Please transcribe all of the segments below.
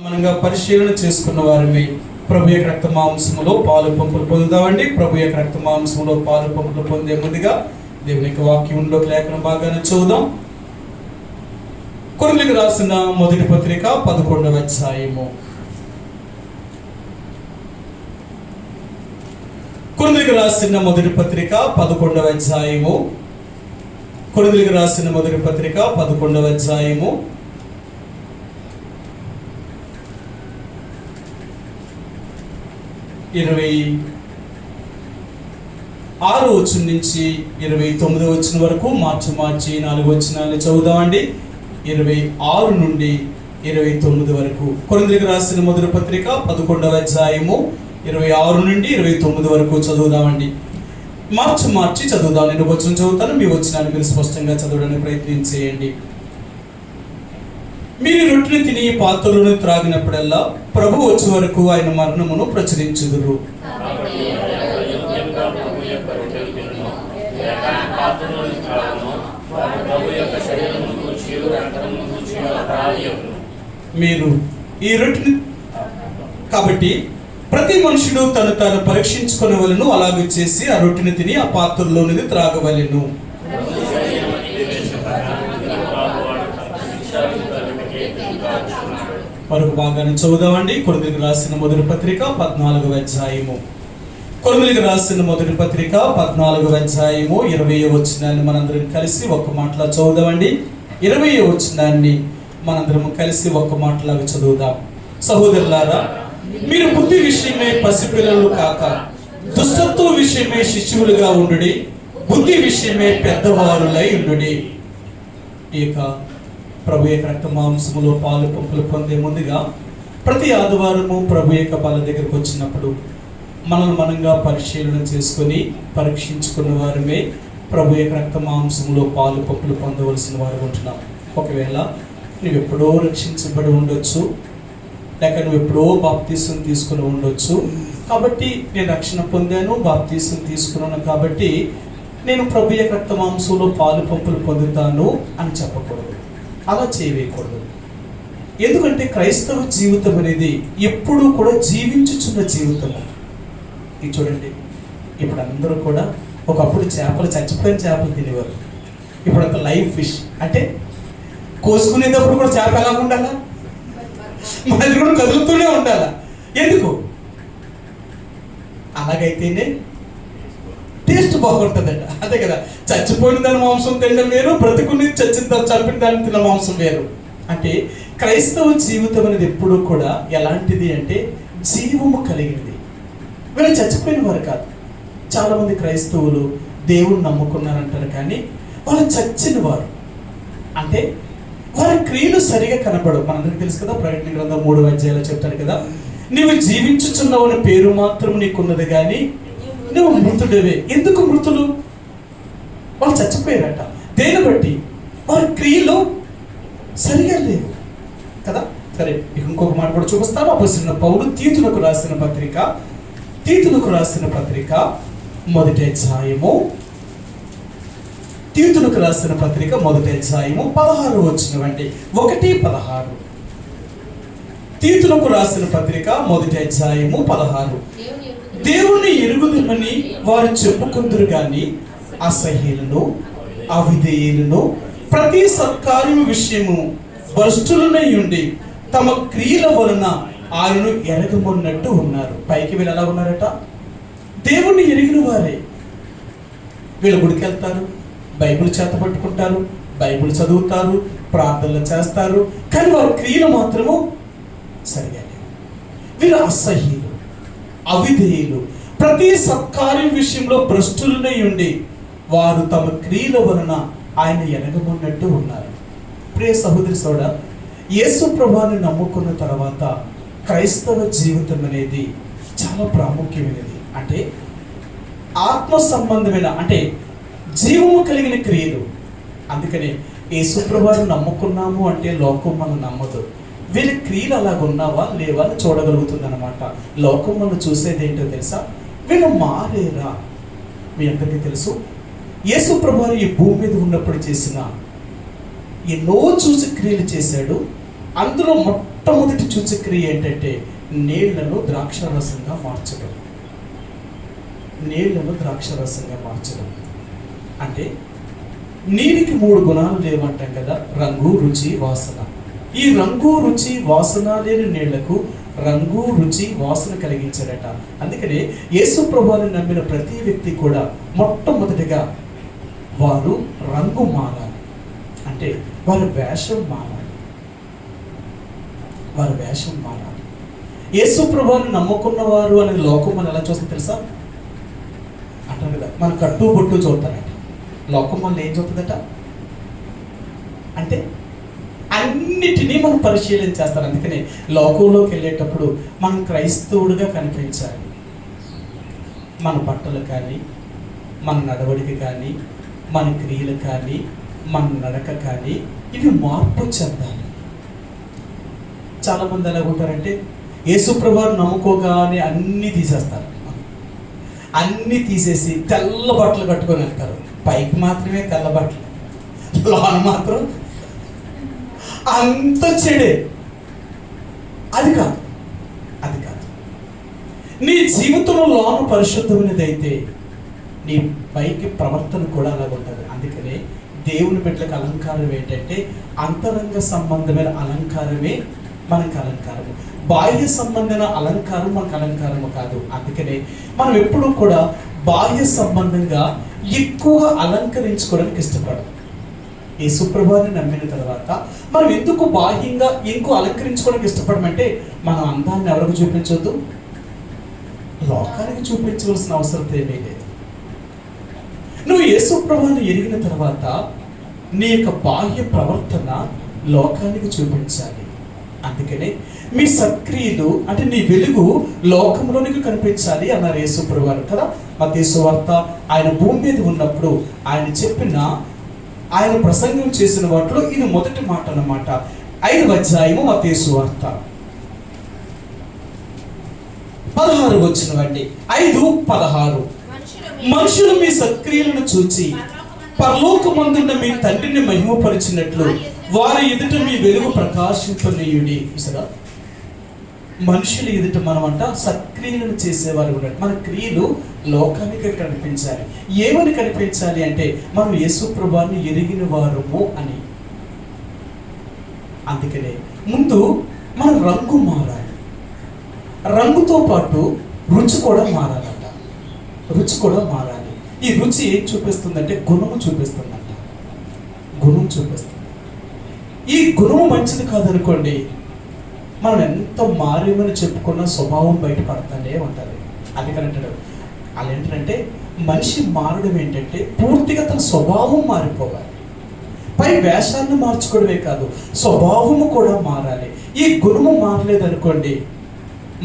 మనంగా పరిశీలన చేసుకున్న వారిని ప్రభు యొక్క రక్త మాంసములో పాలు పంపులు పొందుతామండి. ప్రభు యొక్క రక్త మాంసములో పాలు పంపులు పొందే ముందుగా దేవుని యొక్క వాక్యంలో లేఖన భాగాన్ని చూద్దాం. కొరింథీయులకు రాసిన మొదటి పత్రిక 11వ అధ్యాయము. కొరింథీయులకు రాసిన మొదటి పత్రిక 11వ అధ్యాయము. కొరింథీయులకు రాసిన మొదటి పత్రిక 11వ అధ్యాయము 26వ వచనం నుంచి 29వ వచనం వరకు మార్చి 4 వచనాలను చదువుదామండి. 26 నుండి 29 వరకు కొరింథీయులకు రాసిన మొదటి పత్రిక 11వ అధ్యాయము 26 నుండి 29 వరకు చదువుదామండి. మార్చి చదువుదాం. నేను వచనం చదువుతాను, మీ వచనాన్ని మీరు స్పష్టంగా చదవడానికి ప్రయత్నం చేయండి. మీరు రొట్టెని తిని పాత్రలను త్రాగినప్పుడల్లా ప్రభు వచ్చే వరకు ఆయన మరణమును ప్రచురించుదురు. మీరు ఈ రొట్టెని కాబట్టి ప్రతి మనుషుడు తాను పరీక్షించుకునేవలను అలాగే చేసి ఆ రొట్టెని తిని ఆ పాత్రలోనిది త్రాగవలెను. మరొక భాగాన్ని చదువుదామండి. కొరింథీయులకు రాసిన మొదటి పత్రిక 14వ అధ్యాయము. కొరింథీయులకు రాసిన మొదటి పత్రిక 14వ అధ్యాయము 20వ వచనాన్ని మనందరం కలిసి ఒక్క మాటలా చదువుదామండి. 20వ వచనాన్ని మనందరం కలిసి ఒక్క మాటలాగా చదువుదాం. సహోదరులారా, మీరు బుద్ధి విషయమై పసిపిల్లలు కాక దుష్టత్వ విషయమై శిష్యులుగా ఉండుడి, బుద్ధి విషయమై పెద్దవారులై ఉండుడి. ఇక ప్రభు యొక్క రక్త మాంసములో పాలు పంపులు పొందే ముందుగా ప్రతి ఆదివారము ప్రభు యొక్క బల దగ్గరకు వచ్చినప్పుడు మనంగా పరిశీలన చేసుకొని పరీక్షించుకున్న వారమే ప్రభు యొక్క రక్త మాంసములో పాలు పంపులు పొందవలసిన వారు ఉంటున్నాం. ఒకవేళ నువ్వు ఎప్పుడో రక్షించబడి ఉండొచ్చు, లేక నువ్వు ఎప్పుడో బాప్తీసం తీసుకుని ఉండొచ్చు. కాబట్టి నేను రక్షణ పొందాను, బాప్తీసం తీసుకున్నాను, కాబట్టి నేను ప్రభు యొక్క రక్త మాంసంలో పాలు పంపులు పొందుతాను అని చెప్పకూడదు, అలా చేయకూడదు. ఎందుకంటే క్రైస్తవ జీవితం అనేది ఎప్పుడూ కూడా జీవించుచున్న జీవితము. ఇది చూడండి, ఇప్పుడు అందరూ కూడా ఒకప్పుడు చచ్చిపోయిన చేపలు తినేవారు. ఇప్పుడు ఒక లైవ్ ఫిష్ అంటే కోసుకునేటప్పుడు కూడా చేప ఎలా ఉండాలా, మన కూడా కదులుతూనే ఉండాలా. ఎందుకు? అలాగైతేనే టేస్ట్ బాగుంటుందట. అదే కదా, చచ్చిపోయిన దాని మాంసం తినడం వేరు, బ్రతుకుని చంపిన దాన్ని తిన్న మాంసం వేరు. అంటే క్రైస్తవ జీవితం అనేది ఎప్పుడూ కూడా ఎలాంటిది అంటే జీవము కలిగినది. వీళ్ళు చచ్చిపోయిన వారు కాదు. చాలామంది క్రైస్తవులు దేవుణ్ణి నమ్ముకున్నారంటారు, కానీ వాళ్ళు చచ్చిన వారు. అంటే వారి క్రియలు సరిగా కనపడవు. మనందరికీ తెలుసు కదా, ప్రకటన గ్రంథం 3వ అధ్యాయంలో చెప్తారు కదా, నీవు జీవించుచున్నావు అనే పేరు మాత్రం నీకున్నది కానీ నువ్వు మృతుడివే. ఎందుకు మృతులు? వాళ్ళు చచ్చిపోయారట. దేని బట్టి? వారి క్రియలు సరిగా లేవు కదా. సరే, ఇంకొక మాట కూడా చూపిస్తాను. అపోస్తలుడైన పౌలు తీతులకు రాసిన పత్రిక మొదటి అధ్యాయము 16వ వచనం అండి. 1:16. తీతులకు రాసిన పత్రిక మొదటి అధ్యాయము 16. దేవుణ్ణి ఎరుగుదుమని వారు చెప్పుకుందరు గాని అసహ్యులను అవిధేయులను ప్రతి సత్కార్యము విషయము భ్రష్టులనై ఉండి తమ క్రియల వలన ఆయనను ఎరగమన్నట్టు ఉన్నారు. పైకి వీళ్ళు ఎలా ఉన్నారట? దేవుణ్ణి ఎరిగిన వారే. వీళ్ళు గుడికి వెళ్తారు, బైబిల్ చేత పట్టుకుంటారు, బైబిల్ చదువుతారు, ప్రార్థనలు చేస్తారు, కానీ వారి క్రియలు మాత్రము సరిగా లేవు. వీళ్ళు అసహ్యులు, అవిధేయులు, ప్రతి సత్కార్యం విషయంలో భ్రష్టులనై ఉండి వారు తమ క్రియల వలన ఆయన ఎనగమన్నట్టు ఉన్నారు. ప్రియ సహోదరి సోదరా, యేసు ప్రభువుని నమ్ముకున్న తర్వాత క్రైస్తవ జీవితం అనేది చాలా ప్రాముఖ్యమైనది. అంటే ఆత్మ సంబంధమైన, అంటే జీవము కలిగిన క్రియలు. అందుకనే యేసు ప్రభువుని నమ్ముకున్నాము అంటే లోకం మనం నమ్మదు. వీళ్ళ క్రియలు అలాగ ఉన్నావా లేవా అని చూడగలుగుతుంది అనమాట. లోకం మనం చూసేది ఏంటో తెలుసా? వీళ్ళు మారేరా. మీ అందరికీ తెలుసు, యేసు ప్రభువు ఈ భూమి మీద ఉన్నప్పుడు చేసిన ఎన్నో చూసి క్రియలు చేశాడు. అందులో మొట్టమొదటి సూచక్రియ ఏంటంటే నీళ్లను ద్రాక్షరసంగా మార్చడం. నీళ్లను ద్రాక్షరసంగా మార్చడం అంటే నీటికి 3 గుణాలు లేవంటాం కదా, రంగు, రుచి, వాసన. ఈ రంగు, రుచి, వాసన లేని నీళ్లకు రంగు, రుచి, వాసన కలిగించాడట. అందుకనే యేసు ప్రభువుని నమ్మిన ప్రతి వ్యక్తి కూడా మొట్టమొదటిగా వారు రంగు మారాలి, అంటే వారి వేషం మారాలి. వారి వేషం మారాలి. యేసు ప్రభువుని నమ్ముకున్న వారు అనేది లోకం మనం ఎలా చూస్తే తెలుసా? అంటారు కదా, మన కట్టు బొట్టు చూస్తారట. లోకం వల్ల ఏం చూస్తుందట అంటే అన్నిటినీ మనం పరిశీలన చేస్తారు. అందుకని లోకంలోకి వెళ్ళేటప్పుడు మనం క్రైస్తవుడిగా కనిపించాలి. మన బట్టలు కానీ, మన నడవడిక కానీ, మన క్రియలు కానీ, మన నడక కానీ ఇవి మార్పు చెందాలి. చాలామంది ఎలా ఉంటారంటే యేసు ప్రభువుని నమ్ముకోగానే అన్నీ తీసేస్తారు. అన్నీ తీసేసి తెల్ల బట్టలు కట్టుకొని వెళ్తారు. పైకి మాత్రమే తెల్ల బట్టలు, లోన మాత్రం అంత చెడే. అది కాదు, అది కాదు. నీ జీవితంలో లోన పరిశుద్ధమైనది అయితే నీ పైకి ప్రవర్తన కూడా అలాగ ఉంటుంది. అందుకనే దేవుని బిడ్డలకు అలంకారం ఏంటంటే అంతరంగ సంబంధమైన అలంకారమే మనకు అలంకారము. బాహ్య సంబంధమైన అలంకారం మనకు అలంకారము కాదు. అందుకనే మనం ఎప్పుడూ కూడా బాహ్య సంబంధంగా ఎక్కువ అలంకరించుకోవడానికి ఇష్టపడదు. యేసు ప్రభువుని నమ్మిన తర్వాత మనం ఎందుకు బాహ్యంగా ఇంకో అలంకరించుకోవడానికి ఇష్టపడమంటే మన అందాన్ని ఎవరికి చూపించొద్దు, లోకానికి చూపించవలసిన అవసరం ఏమీ లేదు. నువ్వు యేసు ప్రభువుని ఎరిగిన తర్వాత నీ యొక్క బాహ్య ప్రవర్తన లోకానికి చూపించాలి. అందుకనే మీ సక్రియలు అంటే నీ వెలుగు లోకంలోనికి కనిపించాలి అన్నారు యేసు ప్రభువు కదా. మత్తయి సువార్త ఆయన భూమి మీద ఉన్నప్పుడు ఆయన చెప్పిన, ఆయన ప్రసంగం చేసిన వాటిలో ఇది మొదటి మాట అన్నమాట. 5వ అధ్యాయము మత్తయి సువార్త 16 వచ్చినవండి. 5:16 మనుషులు మీ సక్రియలను చూచి పరలోకమందున్న మీ తండ్రిని మహిమపరిచినట్లు వారి ఎదుట మీ వెలుగు ప్రకాశింపనీయుడి. సరే, మనుషులు ఎదుట మనం అంట సక్రియలను చేసేవారు ఉన్నారు. మన క్రియలు లోకానికి కనిపించాలి. ఏమని కనిపించాలి అంటే మనం యేసు ప్రభువుని ఎరిగిన వారము అని. అందుకనే ముందు మన రంగు మారాలి. రంగుతో పాటు రుచి కూడా మారాలట. రుచి కూడా మారాలి. ఈ రుచి ఏం చూపిస్తుందంటే గుణము చూపిస్తుందంట. గుణం చూపిస్తుంది. ఈ గుణము మంచిది కాదనుకోండి, మనం ఎంత మారేమని చెప్పుకున్న స్వభావం బయటపడతానే ఉంటుంది. అందుకనంటాడు వాళ్ళు ఏంటంటే మనిషి మారడం ఏంటంటే పూర్తిగా తన స్వభావం మారిపోవాలి. పై వేషాన్ని మార్చుకోవడమే కాదు, స్వభావము కూడా మారాలి. ఈ గుణము మారలేదనుకోండి,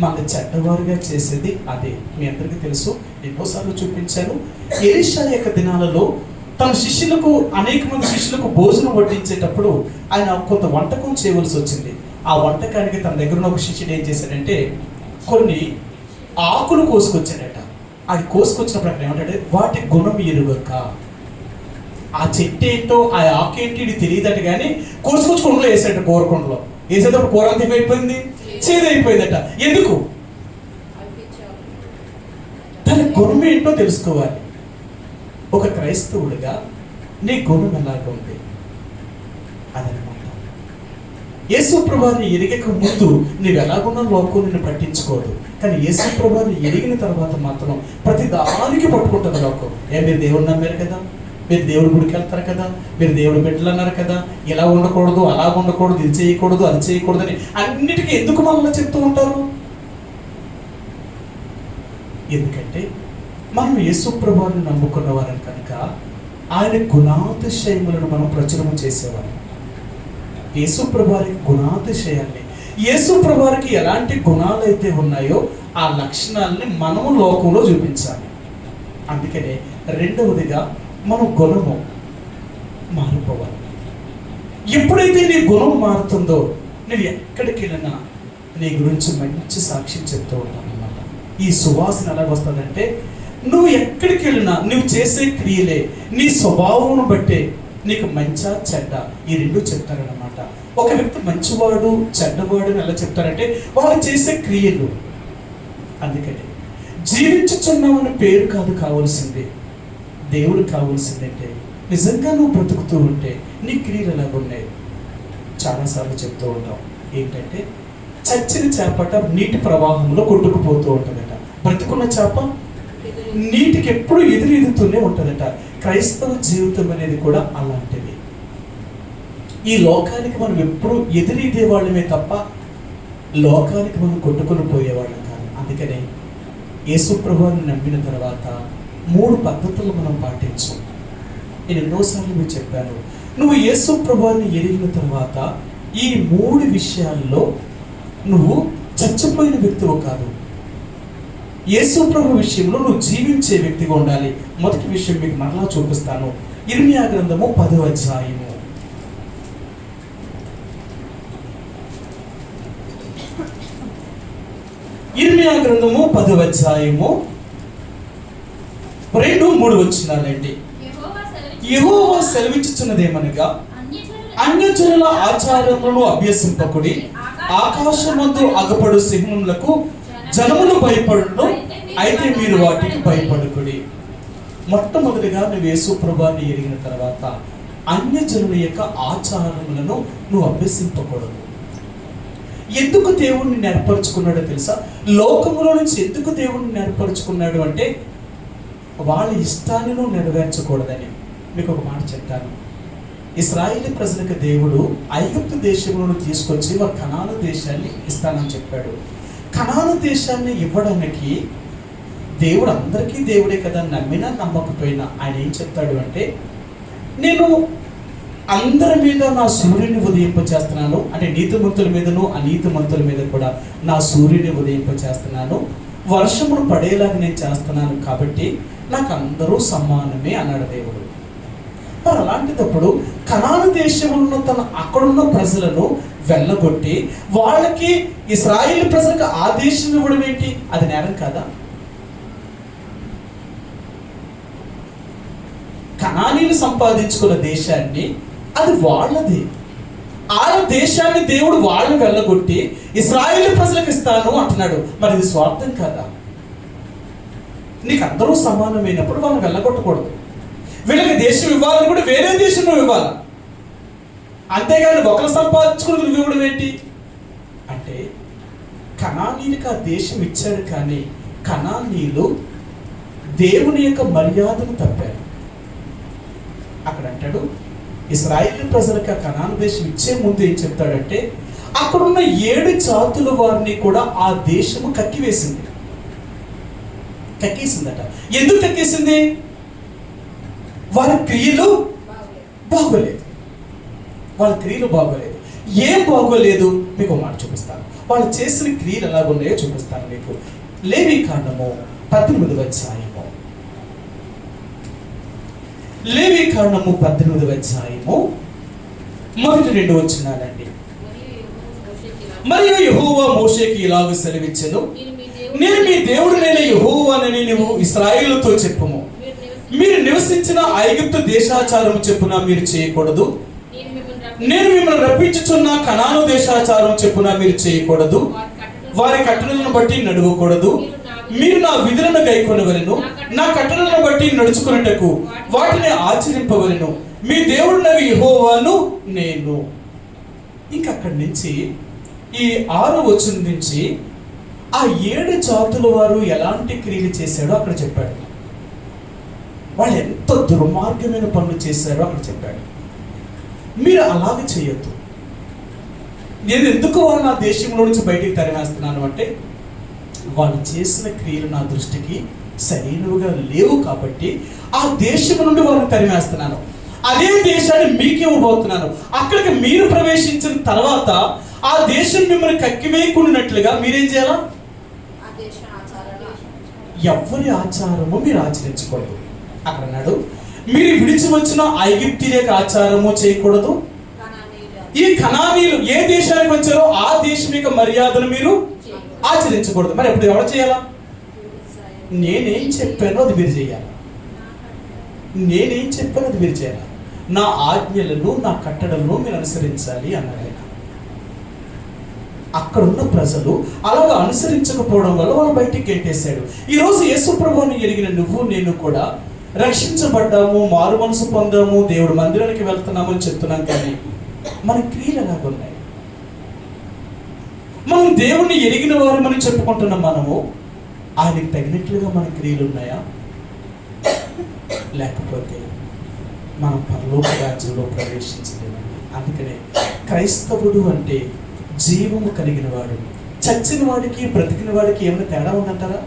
మనకు చెడ్డవారుగా చేసేది అదే. మీ అందరికీ తెలుసు, ఎన్నోసార్లు చూపించాను. ఎలీషా యొక్క దినాలలో తన శిష్యులకు, అనేక మంది శిష్యులకు భోజనం వడ్డించేటప్పుడు ఆయన కొంత వంటకం చేయవలసి వచ్చింది. ఆ వంటకానికి తన దగ్గర ఉన్న ఒక శిష్యుడు ఏం చేశాడంటే కొన్ని ఆకులు కోసుకొచ్చాడట. అది కోసుకొచ్చినప్పుడు అక్కడ ఏమంటాడు, వాటి గుణం ఎరుగక. ఆ చెట్టు ఏంటో ఆ ఆకేంటి ఇది తెలియదట, కానీ కోసుకొచ్చి కొండలో వేసాడట. కూరకొండలో వేసేటప్పుడు కూర అంత అయిపోయింది, చేదైపోయిందట. ఎందుకు? తన గుణం ఏంటో తెలుసుకోవాలి. ఒక క్రైస్తవుడిగా నీ గుణం ఎలాగ ఉంది అదనమాట. యేసు ప్రభువుని ఎరిగక ముందు నీవు ఎలాగున్నా లోకం నిన్ను పట్టించుకోదు. కానీ యేసు ప్రభువుని ఎరిగిన తర్వాత మాత్రం ప్రతి దానికి పట్టుకుంటుంది లోకం. మీరు దేవుడు నమ్మారు కదా, మీరు దేవుడి గుడికి వెళ్తారు కదా, మీరు దేవుడి బిడ్డలు అన్నారు కదా, ఇలా ఉండకూడదు, అలా ఉండకూడదు, ఇది చేయకూడదు, అది చేయకూడదు అని అన్నిటికీ ఎందుకు మనల్ని చెప్తూ ఉంటారు? ఎందుకంటే మనం యేసు ప్రభువుని నమ్ముకున్న వారని కనుక ఆయన గుణాతిశయములను మనం ప్రచురము చేసేవారు. యేసు ప్రభువుకి గుణాతిశయాన్ని, యేసు ప్రభువుకి ఎలాంటి గుణాలు అయితే ఉన్నాయో ఆ లక్షణాలని మనము లోకంలో చూపించాలి. అందుకనే రెండవదిగా మన గుణము మారిపోవాలి. ఎప్పుడైతే నీ గుణం మారుతుందో నువ్వు ఎక్కడికి వెళ్ళినా నీ గురించి మంచి సాక్ష్యం చెప్తూ ఉంటాను అన్నమాట. ఈ సువాసన ఎలాగొస్తుందంటే నువ్వు ఎక్కడికి వెళ్ళినా నువ్వు చేసే క్రియలే నీ స్వభావం బట్టే నీకు మంచా చెడ్డ ఈ రెండు చెప్తారనమాట. ఒక వ్యక్తి మంచివాడు చెడ్డవాడు అని ఎలా చెప్తారంటే వాళ్ళు చేసే క్రియలు. అందుకని జీవించుచున్నామని పేరు కాదు కావాల్సింది, దేవుడు కావాల్సిందంటే నిజంగా నువ్వు బ్రతుకుతూ ఉంటే నీ క్రియలు ఎలాగున్నాయి. చాలాసార్లు చెప్తూ ఉంటాం ఏంటంటే చచ్చిన చేపట నీటి ప్రవాహంలో కొట్టుకుపోతూ ఉంటుందట, బ్రతుకున్న చేప నీటికి ఎప్పుడు ఎదురుతూనే ఉంటుందట. క్రైస్తవ జీవితం అనేది కూడా అలాంటిది. ఈ లోకానికి మనం ఎప్పుడు ఎదురీదే వాళ్ళమే తప్ప లోకానికి మనం కొట్టుకుని పోయేవాళ్ళం కాదు. అందుకనే యేసు ప్రభువుని నమ్మిన తర్వాత 3 పద్ధతులు మనం పాటించు. నేను ఎన్నోసార్లు మీకు చెప్పాను, నువ్వు యేసు ప్రభువుని ఎరిగిన తర్వాత ఈ 3 విషయాల్లో నువ్వు చచ్చిపోయిన వ్యక్తివు కాదు. యేసు ప్రభు విషయంలో నువ్వు జీవించే వ్యక్తిగా ఉండాలి. మొదటి విషయం మీకు మరలా చూపిస్తాను. ఇర్మియా గ్రంథము 10వ అధ్యాయము. ఇర్మియా గ్రంథము 10వ అధ్యాయము 2-3 వచనాలండి. యెహోవా సెలవిచ్చుచున్నదేమనగా, అన్యజనుల ఆచారములను అభ్యసింపకుడి, ఆకాశమందు అగపడు సింహములకు జనములు భయపడును, అయితే మీరు వాటికి భయపడకుడి. మొట్టమొదటిగా నువ్వు యేసు ప్రభువుని ఎరిగిన తర్వాత అన్యజనుల యొక్క ఆచారములను నువ్వు అభ్యసింపకూడదు. ఎందుకు దేవుణ్ణి ఏర్పరచుకున్నాడో తెలుసా? లోకములో నుంచి ఎందుకు దేవుణ్ణి ఏర్పరచుకున్నాడు అంటే వాళ్ళ ఇష్టాన్ని నువ్వు నెరవేర్చకూడదని. మీకు ఒక మాట చెప్తాను. ఇశ్రాయేలు ప్రజలకు దేవుడు ఐగుప్తు దేశంలో తీసుకొచ్చి వారు కనాను దేశాన్ని ఇస్తానని చెప్పాడు. కనాను దేశాన్ని ఇవ్వడానికి దేవుడు అందరికీ దేవుడే కదా, నమ్మినా నమ్మకపోయినా ఆయన ఏం చెప్తాడు అంటే, నేను అందరి మీద నా సూర్యుని ఉదయింపచేస్తున్నాను, అంటే నీతిమంతుల మీదను అనీతిమంతుల మీద కూడా నా సూర్యుని ఉదయింపచేస్తున్నాను, వర్షమును పడేలాగా నేను చేస్తున్నాను, కాబట్టి నాకు అందరూ సమానమే అన్నాడు దేవుడు. మరి అలాంటిటప్పుడు కనాను దేశంలో అక్కడున్న ప్రజలను వెళ్ళగొట్టి వాళ్ళకి ఇశ్రాయేలు ప్రజలకు ఆ దేశం ఇవ్వడం ఏంటి? అది నేరం కాదా? కనానీలు సంపాదించుకున్న దేశాన్ని అది వాళ్ళది. ఆ దేశాన్ని దేవుడు వాళ్ళు వెళ్ళగొట్టి ఇశ్రాయేలు ప్రజలకు ఇస్తాను అంటున్నాడు. మరి ఇది స్వార్థం కాదా? నీకు అందరూ సమానమైనప్పుడు వాళ్ళని వెళ్ళగొట్టకూడదు. వీళ్ళకి దేశం ఇవ్వాలని కూడా వేరే దేశం నువ్వు ఇవ్వాలి, అంతేగాని ఒకరు సంపాదించుకుని నువ్వు ఇవ్వడం ఏంటి అంటే, కనానీలకు ఆ దేశం ఇచ్చాడు కానీ కనానీలు దేవుని యొక్క మర్యాదను తప్పారు. అక్కడ అంటాడు, ఇశ్రాయేలు ప్రజలకు ఆ కనాను దేశం ఇచ్చే ముందు ఏం చెప్తాడంటే, అక్కడున్న 7 జాతుల వారిని కూడా ఆ దేశము కక్కివేసిందట. ఎందుకు కక్కేసింది? వారి క్రియలు బాగోలేదు. వాళ్ళ క్రియలు బాగోలేదు. ఏం బాగోలేదు? మీకు మాట చూపిస్తాను. వాళ్ళు చేసిన క్రియలు ఎలాగున్నాయో చూపిస్తాను మీకు. లేవీకాండము 18వ అధ్యాయము. లేవీకాండము 18వ అధ్యాయము మొదటి 2 వచనాలండి. మరియు యెహోవా మోషేకి ఇలాగ సెలవిచ్చెను, నేను మీ దేవుడినైన యెహోవానని నీవు ఇశ్రాయేలుతో చెప్పుము. మీరు నివసించిన ఐగుప్తు దేశాచారము చెప్పున మీరు చేయకూడదు. నేను మిమ్మల్ని రప్పించుచున్న కనాను దేశాచారం చెప్పున మీరు చేయకూడదు. వారి కట్టడలను బట్టి నడవకూడదు. మీరు నా విధులను గైకొనవలెను, నా కట్టడలను బట్టి నడుచుకున్నటకు వాటిని ఆచరింపవలెను. మీ దేవుడినవి యెహోవాను నేను. ఇంకా అక్కడి నుంచి ఈ 6వ వచనం నుంచి ఆ 7 జాతుల వారు ఎలాంటి క్రియలు చేశాడో అక్కడ చెప్పాడు. వాళ్ళు ఎంత దుర్మార్గమైన పనులు చేశారో అక్కడ చెప్పాడు. మీరు అలాగే చేయొద్దు. నేను ఎందుకు వాళ్ళు నా దేశంలో నుంచి బయటికి తరిమేస్తున్నాను అంటే, వాళ్ళు చేసిన క్రియలు నా దృష్టికి సరైనవిగా లేవు కాబట్టి ఆ దేశం నుండి వాళ్ళని తరిమేస్తున్నాను. అదే దేశాన్ని మీకు ఇవ్వబోతున్నాను. అక్కడికి మీరు ప్రవేశించిన తర్వాత ఆ దేశం మిమ్మల్ని కక్కివేయకున్నట్లుగా మీరేం చేయాలా? ఎవరి ఆచారము మీరు ఆచరించకూడదు. అక్కడ అన్నాడు, మీరు విడిచి వచ్చిన ఐగుప్తీయుల యొక్క ఆచారము చేయకూడదు. ఈ కనానీయులు ఏ దేశానికి వచ్చారో ఆ దేశం యొక్క మర్యాదను మీరు ఆచరించకూడదు. మరి ఎప్పుడు ఎవరు చేయాలా? నేనేం చెప్పానో అది మీరు చేయాలి. నేనేం చెప్పానో అది మీరు చేయాలి. నా ఆజ్ఞలను, నా కట్టడలను మీరు అనుసరించాలి అన్నాడు ఆయన. అక్కడున్న ప్రజలు అలాగా అనుసరించకపోవడం వల్ల వాళ్ళు బయటికి గెంటేశాడు. ఈరోజు యేసు ప్రభువుని ఎరిగిన నువ్వు నేను కూడా రక్షించబడ్డాము, మారు మనసు పొందాము, దేవుడు మందిరానికి వెళ్తున్నాము అని చెప్తున్నాం, కానీ మన క్రియలు ఎలాగున్నాయి? మనం దేవుణ్ణి ఎరిగిన వారు మనం చెప్పుకుంటున్నాం, మనము ఆయనకి తగినట్లుగా మన క్రియలు ఉన్నాయా? లేకపోతే మనం పరలోక రాజ్యంలో ప్రవేశించలేమండి. అందుకనే క్రైస్తవుడు అంటే జీవము కలిగిన వాడు. చచ్చిన వాడికి బ్రతికిన వాడికి ఏమైనా తేడా ఉందంటారా?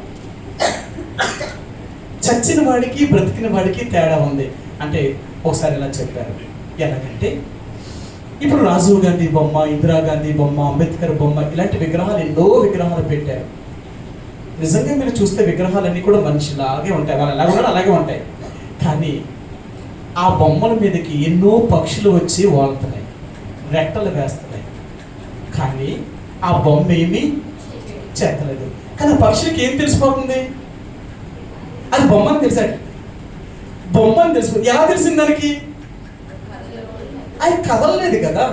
చచ్చిన వాడికి బ్రతికిన వాడికి తేడా ఉంది అంటే ఒకసారి ఇలా చెప్పారు. ఎలాగంటే ఇప్పుడు రాజీవ్ గాంధీ బొమ్మ, ఇందిరాగాంధీ బొమ్మ, అంబేద్కర్ బొమ్మ, ఇలాంటి విగ్రహాలు ఎన్నో విగ్రహాలు పెట్టారు. నిజంగా మీరు చూస్తే విగ్రహాలన్నీ కూడా మనిషిలాగే ఉంటాయి, వాళ్ళు ఎలా కూడా అలాగే ఉంటాయి. కానీ ఆ బొమ్మల మీదకి ఎన్నో పక్షులు వచ్చి వాళ్తున్నాయి, రెట్టలు వేస్తున్నాయి, కానీ ఆ బొమ్మ ఏమీ చేతలేదు. కానీ పక్షులకి ఏం తెలిసిపోతుంది? అది బొమ్మని తెలిసాడు, బొమ్మని తెలుసు. ఎలా తెలిసింది దానికి? అది కదలలేదు కదా,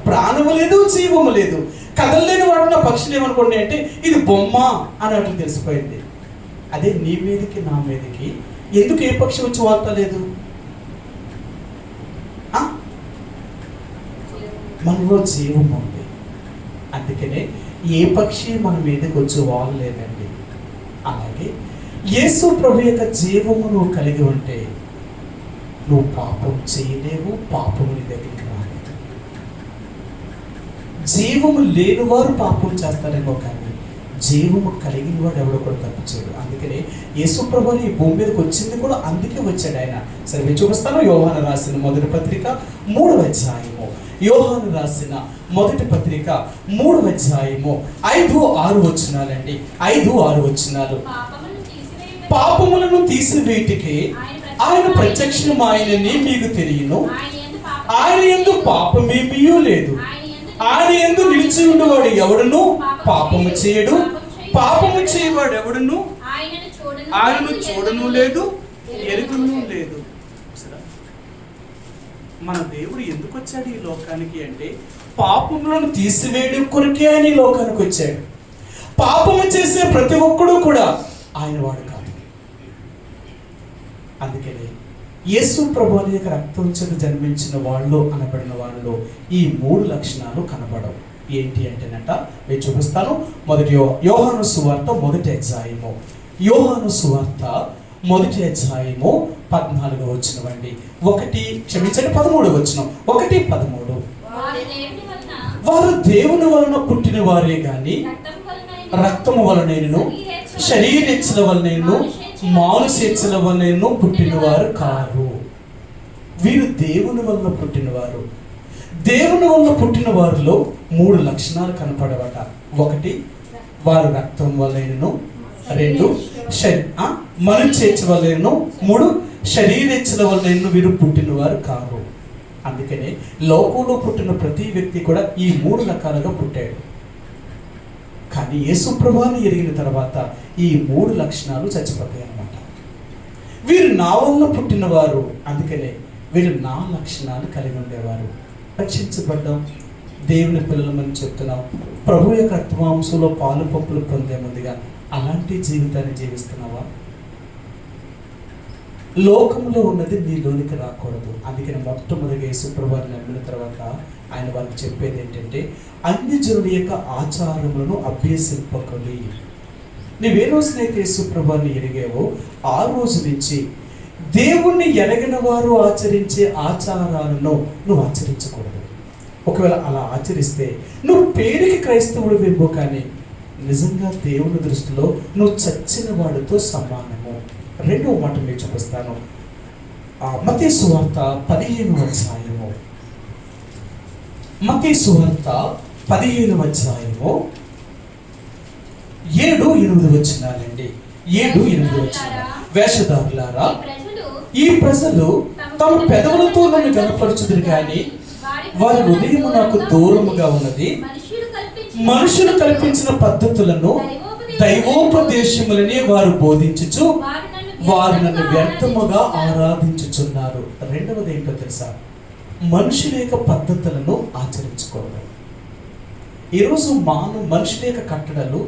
ప్రాణము లేదు, జీవము లేదు. కదలలేని వాడున్న పక్షులు ఏమనుకోండి అంటే ఇది బొమ్మ అన్నట్లు తెలిసిపోయింది. అదే నీ మీదకి నా మీదకి ఎందుకు ఏ పక్షి వచ్చి వాళ్తలేదు? మనలో జీవం ఉంది, అందుకనే ఏ పక్షి మన మీదకి వచ్చి వాళ్లేదండి. అలాగే యేసు ప్రభు యొక్క జీవము నువ్వు కలిగి ఉంటే నువ్వు పాపం చేయలేవు, పాపము నీ దగ్గరికి రాలేదు. జీవము లేని వారు పాపం చేస్తారేమో, కానీ జీవము కలిగిన వాడు ఎవడో కూడా తప్పు చేయడు. అందుకనే యేసు ప్రభు ఈ భూమి మీదకి వచ్చింది కూడా అందుకే వచ్చాడు ఆయన. సరే నేను చూపిస్తాను. యోహాను రాసిన మొదటి పత్రిక 3వ అధ్యాయము, యోహాను రాసిన మొదటి పత్రిక 3వ అధ్యాయము 5-6 వచనాలండి. 5-6 వచనాలు. పాపములను తీసివేయుటకే ఆయన ప్రత్యక్షం ఆయనని మీకు తెలియను, ఆయన యందు పాపమేమీ లేదు, ఆయన యందు నిలిచి ఉండేవాడు ఎవడును పాపము చేయడు, పాపము చేయవాడు ఎవడును ఆయనను చూడను లేదు, ఎరుగును లేదు. మన దేవుడు ఎందుకు వచ్చాడు ఈ లోకానికి అంటే పాపములను తీసివేయడం కొరకే ఆయన ఈ లోకానికి వచ్చాడు. పాపము చేసే ప్రతి ఒక్కడు కూడా ఆయన వాడు కాదు. అందుకని యేసు ప్రభు అనే రక్తం చేత జన్మించిన వాళ్ళు అనబడిన వాళ్ళలో ఈ 3 లక్షణాలు కనబడవు. ఏంటి అంటేనట నేను చూపిస్తాను. మొదటి యోహాను సువార్త 1వ అధ్యాయము, యోహాను సువార్త 1వ అధ్యాయము 14వ వచనమండి. 13వ వచనం, 1:13. వారు దేవుని వలన పుట్టిన వారే గాని రక్తము వలనను శరీరేచ్ఛల వలనను మాంసేచ్ఛల వలనను పుట్టినవారు కారు. వీరు దేవుని వలన పుట్టినవారు. దేవుని వలన పుట్టిన వారిలో 3 లక్షణాలు కనపడవట. 1 వారు రక్తం వలనను, 2 మనుచేచ్ఛ వలనను, 3 శరీరేచ్ఛల వలనను వీరు పుట్టినవారు కారు. అందుకనే లోకంలో పుట్టిన ప్రతి వ్యక్తి కూడా ఈ 3 రకాలుగా పుట్టాడు. కానీ యేసు ప్రభువుని ఎరిగిన తర్వాత ఈ 3 లక్షణాలు చచ్చిపోతాయి అన్నమాట. వీరు నా వలన పుట్టినవారు, అందుకనే వీరు నా లక్షణాలు కలిగి ఉండేవారు. రక్షించబడ్డాం, దేవుని పిల్లలమని చెప్తున్నాం, ప్రభు యొక్క రక్తమాంసంలో పాలు పంపులు పొందే ముందుగా అలాంటి జీవితాన్ని జీవిస్తున్నావా? లోకంలో ఉన్నది నీలోనికి రాకూడదు. అందుకని మొట్టమొదటిగా యేసు ప్రభువుని నమ్మిన తర్వాత ఆయన వారికి చెప్పేది ఏంటంటే అన్ని జనుల యొక్క ఆచారములను అభ్యసింపకొని. నువ్వే రోజునైతే యేసు ప్రభువుని ఎరిగావో ఆ రోజు నుంచి దేవుణ్ణి ఎరగిన వారు ఆచరించే ఆచారాలను నువ్వు ఆచరించకూడదు. ఒకవేళ అలా ఆచరిస్తే నువ్వు పేరుకి క్రైస్తవుడు వేమో, కానీ నిజంగా దేవుని దృష్టిలో నువ్వు చచ్చిన వాడితో సమానము. 2వ మాట మీకు చూపిస్తాను. మత్తయి సువార్త 15వ అధ్యాయము, మత్తయి సువార్త 15వ అధ్యాయము 7-8 వచనాలండి. 7-8 వచనాలు. వేషధారులారా, ఈ ప్రజలు తమ పెదవులతో నన్ను గనపరచుదురు కానీ వారి హృదయము నాకు దూరముగా ఉన్నది. మనుషులు కల్పించిన పద్ధతులను దైవోపదేశములని వారు బోధించుచు వారు నన్ను వ్యర్థముగా ఆరాధించుచున్నారు. 2వది ఏంటో తెలుసా? మనుషుల యొక్క పద్ధతులను ఆచరించకూడదు. ఈరోజు మనుషుల యొక్క కట్టడలు,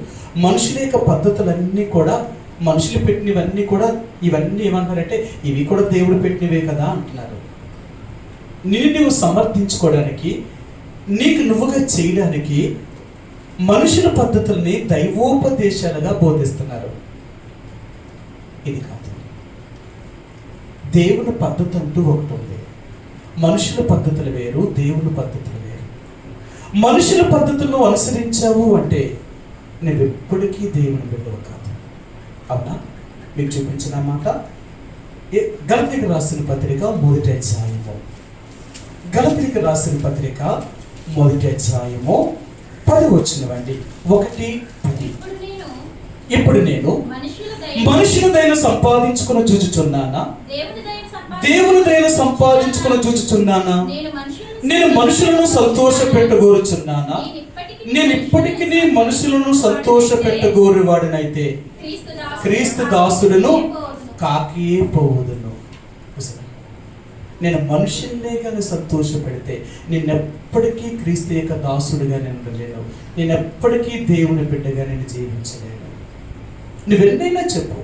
మనుషుల యొక్క పద్ధతులన్నీ కూడా, మనుషులు పెట్టినవన్నీ కూడా, ఇవన్నీ ఏమంటారంటే ఇవి కూడా దేవుడు పెట్టినవే కదా అంటున్నారు. నువ్వు సమర్థించుకోవడానికి, నీకు నువ్వుగా చేయడానికి మనుషుల పద్ధతుల్ని దైవోపదేశాలుగా బోధిస్తున్నారు. ఇది కాదు. దేవుని పద్ధతి అంటూ ఒకటి ఉంది. మనుషుల పద్ధతులు వేరు, దేవుని పద్ధతులు వేరు. మనుషుల పద్ధతులను అనుసరించావు అంటే నువ్వు ఎప్పటికీ దేవుని బిడ్డవు కాదు. అవునా? మీకు చూపించిన మాట గలతీయులకు రాసిన పత్రిక 1వ అధ్యాయము, గలతీయులకు రాసిన పత్రిక 1వ అధ్యాయము 10 వచనమండి. 1:10. ఇప్పుడు నేను మనుషుల దయను సంపాదించుకుని చూచుచున్నానా, దేవుని దయను సంపాదించుకుని చూచుచున్నానా? నేను మనుషులను సంతోష పెట్టగోరుచున్నానా? నేను ఇప్పటికీ మనుషులను సంతోష పెట్టగోరువాడినైతే క్రీస్తు దాసుడును కాకియే పోవుదును. నేను మనుషుల్నే కానీ సంతోష పెడితే నిన్నెప్పటికీ క్రీస్తు యొక్క దాసుడిగా నేను ఉండలేను. నేను ఎప్పటికీ దేవుని బిడ్డగా నేను జీవించలేను. నువ్వెన్నైనా చెప్పు,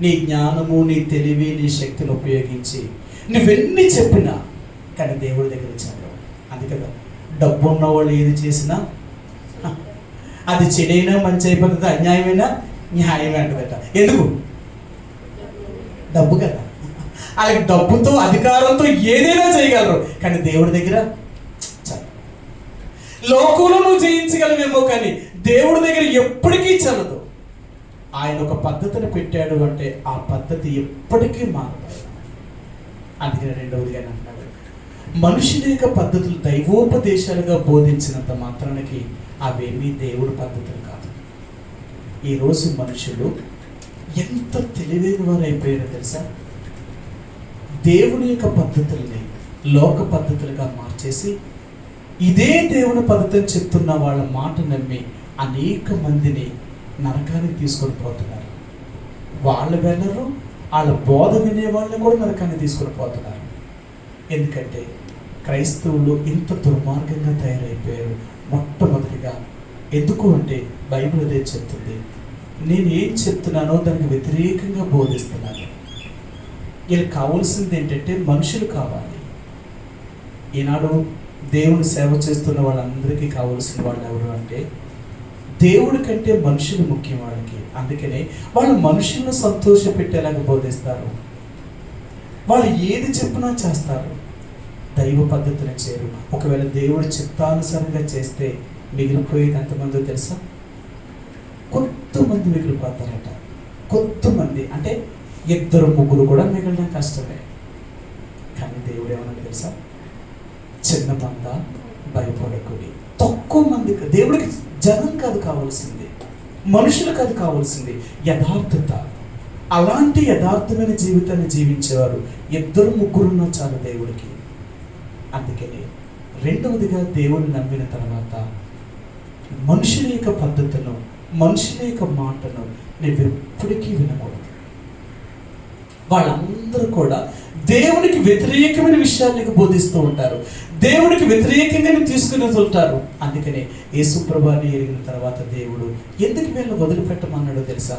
నీ జ్ఞానము, నీ తెలివి, నీ శక్తిని ఉపయోగించి నువ్వెన్ని చెప్పినా కానీ దేవుడి దగ్గర చెప్పవు. అందుకదా డబ్బు ఉన్న వాళ్ళు ఏది చేసినా అది చెడైనా మంచి అయిపోతుంది, అన్యాయమైనా న్యాయమే అంటదట. ఎందుకు? డబ్బు కదా. అలాగే డబ్బుతో, అధికారంతో ఏదైనా చేయగలరు, కానీ దేవుడి దగ్గర లోకంలో నువ్వు జయించగలవేమో, కానీ దేవుడి దగ్గర ఎప్పటికీ చల్లదు. ఆయన ఒక పద్ధతిని పెట్టాడు అంటే ఆ పద్ధతి ఎప్పటికీ మారదు. అందుకని రెండవదిగా అంటున్నాడు, మనుషుల యొక్క పద్ధతులు దైవోపదేశాలుగా బోధించినంత మాత్రానికి అవేమీ దేవుడి పద్ధతులు కాదు. ఈరోజు మనుషులు ఎంత తెలివైన వారు అయిపోయారో తెలుసా? దేవుని యొక్క పద్ధతుల్ని లోక పద్ధతులుగా మార్చేసి ఇదే దేవుని పద్ధతిని చెప్తున్న వాళ్ళ మాట నమ్మి అనేక మందిని నరకానికి తీసుకొని పోతున్నారు. వాళ్ళు వెళ్ళరు, వాళ్ళ బోధ వినే వాళ్ళని కూడా నరకాన్ని తీసుకొని పోతున్నారు. ఎందుకంటే క్రైస్తవులు ఇంత దుర్మార్గంగా తయారైపోయారు. మొట్టమొదటిగా ఎందుకు అంటే బైబిల్ అదే చెప్తుంది, నేను ఏం చెప్తున్నానో దానికి వ్యతిరేకంగా బోధిస్తున్నాను. వీళ్ళకి కావాల్సింది ఏంటంటే మనుషులు కావాలి. ఈనాడు దేవుని సేవ చేస్తున్న వాళ్ళందరికీ కావాల్సిన వాళ్ళు ఎవరు అంటే దేవుడి కంటే మనుషులు ముఖ్యం వాళ్ళకి. అందుకనే వాళ్ళు మనుషులను సంతోష పెట్టేలాగా బోధిస్తారు. వాళ్ళు ఏది చెప్పినా చేస్తారు, దైవ పద్ధతిని చేరు. ఒకవేళ దేవుడు చిత్తానుసారంగా చేస్తే మిగిలిపోయేది ఎంతమందో తెలుసా? కొంతమంది మిగిలిపోతారట. కొంతమంది అంటే 2-3 కూడా మిగలడం కష్టమే. కానీ దేవుడు ఏమన్నా తెలుసా? చిన్న మంద భయపడకుడి. తక్కువ మంది. దేవుడికి జనం కాదు కావాల్సింది, మనుషులు కాదు కావాల్సింది, యథార్థత. అలాంటి యథార్థమైన జీవితాన్ని జీవించేవారు 2-3 చాలు దేవుడికి. అందుకని రెండవదిగా దేవుని నమ్మిన తర్వాత మనుషుల యొక్క పద్ధతులను, మనుషుల యొక్క మాటను నువ్వెప్పటికీ వినకూడదు. వాళ్ళందరూ కూడా దేవునికి వ్యతిరేకమైన విషయాలు నీకు బోధిస్తూ ఉంటారు, దేవుడికి వ్యతిరేకంగా తీసుకుని వెళ్తారు. అందుకనే యేసు ప్రభువుని ఎరిగిన తర్వాత దేవుడు ఎందుకు వీళ్ళని వదిలిపెట్టమన్నాడో తెలుసా?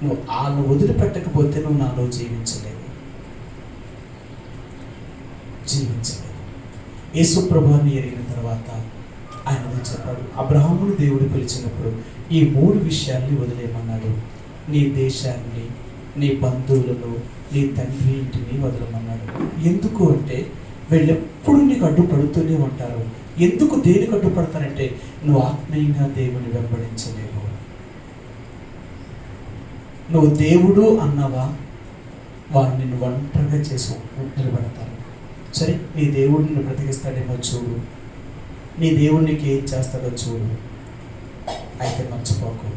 నువ్వు వాళ్ళని వదిలిపెట్టకపోతే నువ్వు నాలో జీవించలేవు. యేసు ప్రభువుని ఎరిగిన తర్వాత ఆయన చెప్పాడు, అబ్రహామును దేవుడు పిలిచినప్పుడు ఈ 3 విషయాల్ని వదిలేయమన్నాడు. నీ దేశాన్ని, నీ బంధువులను, నీ తండ్రి ఇంటిని వదలమన్నాడు. ఎందుకు అంటే వీళ్ళెప్పుడు నీకు అడ్డుపడుతూనే ఉంటారు. ఎందుకు దేనికి అడ్డుపడతారంటే నువ్వు ఆత్మీయంగా దేవుని వెంబడించలేవు. నువ్వు దేవుడు అన్నావా, వాళ్ళు నిన్ను ఒంటరిగా చేసి నిలబడతారు. సరే, నీ దేవుడు నిన్ను బ్రతికిస్తాడేమో చూడు, నీ దేవుడు నీకు ఏం చేస్తాడో చూడు. అయితే మర్చిపోకు,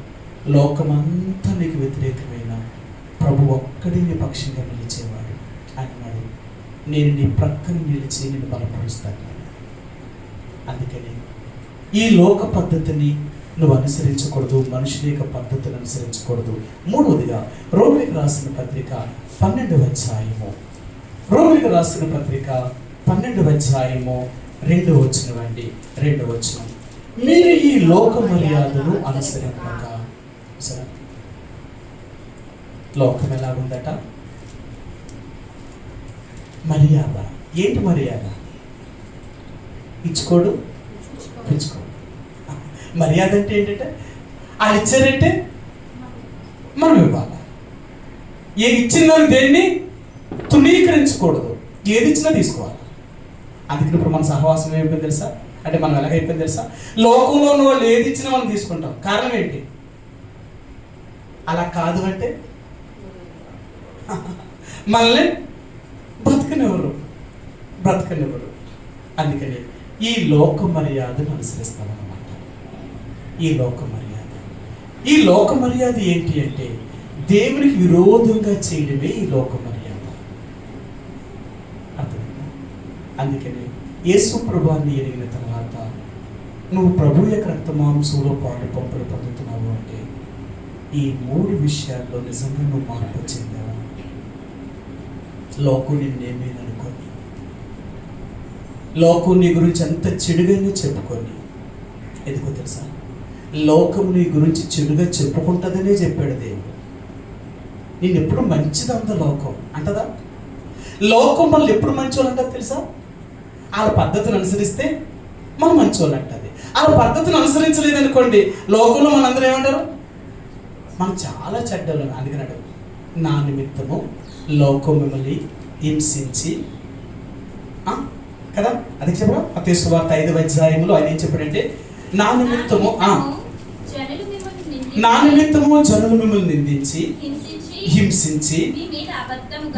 లోకమంతా నీకు వ్యతిరేకమైన ప్రభు ఒక్కడే నీ పక్షంగా నిలిచేవాడు. అన్నాడు, నేను నీ ప్రక్కన నిలిచి నేను బలపరుస్తాను. అందుకని ఈ లోక పద్ధతిని నువ్వు అనుసరించకూడదు, మనుషుల యొక్క పద్ధతిని అనుసరించకూడదు. మూడవదిగా రోమిలకు రాసిన పత్రిక 12వ అధ్యాయము, రోమిలకు రాసిన పత్రిక 12వ అధ్యాయము 2వ వచనం అండి. 2వ వచనం, మీరు ఈ లోక మర్యాదను అనుసరింపక. సరే, లోకం ఎలాగుందట? మర్యాద. ఏంటి మర్యాద? ఇచ్చుకోడు, పుచ్చుకోడు. మర్యాద అంటే ఏంటంటే వాళ్ళు ఇచ్చారంటే మనం ఇవ్వాలి. ఏది ఇచ్చిన దేన్ని తృణీకరించకూడదు, ఏది ఇచ్చినా తీసుకోవాలి. అందుకని ఇప్పుడు మన సహవాసం ఏమైపోయింది తెలుసా? అంటే మనం ఎలాగైపోయింది తెలుసా? లోకంలో ఉన్న వాళ్ళు ఏది ఇచ్చినా మనం తీసుకుంటాం. కారణం ఏంటి? అలా కాదు అంటే మనల్ని బ్రతకనివ్వరు. అందుకని ఈ లోక మర్యాదను అనుసరిస్తామన్నమాట. ఈ లోక మర్యాద ఏంటి అంటే దేవునికి విరోధంగా చేయడమే ఈ లోక మర్యాద. అర్థమైందా? అందుకని యేసు ప్రభువుని ఎరిగిన తర్వాత నువ్వు ప్రభు యొక్క రక్తమాంసంలో పాలు పంపులు పొందుతున్నావు అంటే ఈ 3 విషయాల్లో నిజంగా నువ్వు మార్పు చెందావు. లోకం నిన్నేమేననుకొని, లోకం నీ గురించి అంత చెడుగానే చెప్పుకొని, ఎందుకో తెలుసా? లోకం నీ గురించి చెడుగా చెప్పుకుంటుందనే చెప్పాడు దేవుడు. నేను ఎప్పుడు మంచిదంత లోకం అంటదా? లోకం మనల్ని ఎప్పుడు మంచోళ్ళు అంటారు తెలుసా? వాళ్ళ పద్ధతిని అనుసరిస్తే మనం మంచోళ్ళు అంటది. వాళ్ళ పద్ధతిని అనుసరించలేదనుకోండి, లోకంలో మనందరూ ఏమంటారు? మనం చాలా చెడ్డలు. అందుకన్నాడు, నా నిమిత్తము లోకం మిమ్మల్ని హింసించి కదా. అది చెప్పా మత్తయి సువార్త 5వ అధ్యాయంలో ఆయన ఏం చెప్పాడంటే, నా నిమిత్తము జనులు మిమ్మల్ని నిందించి హింసించి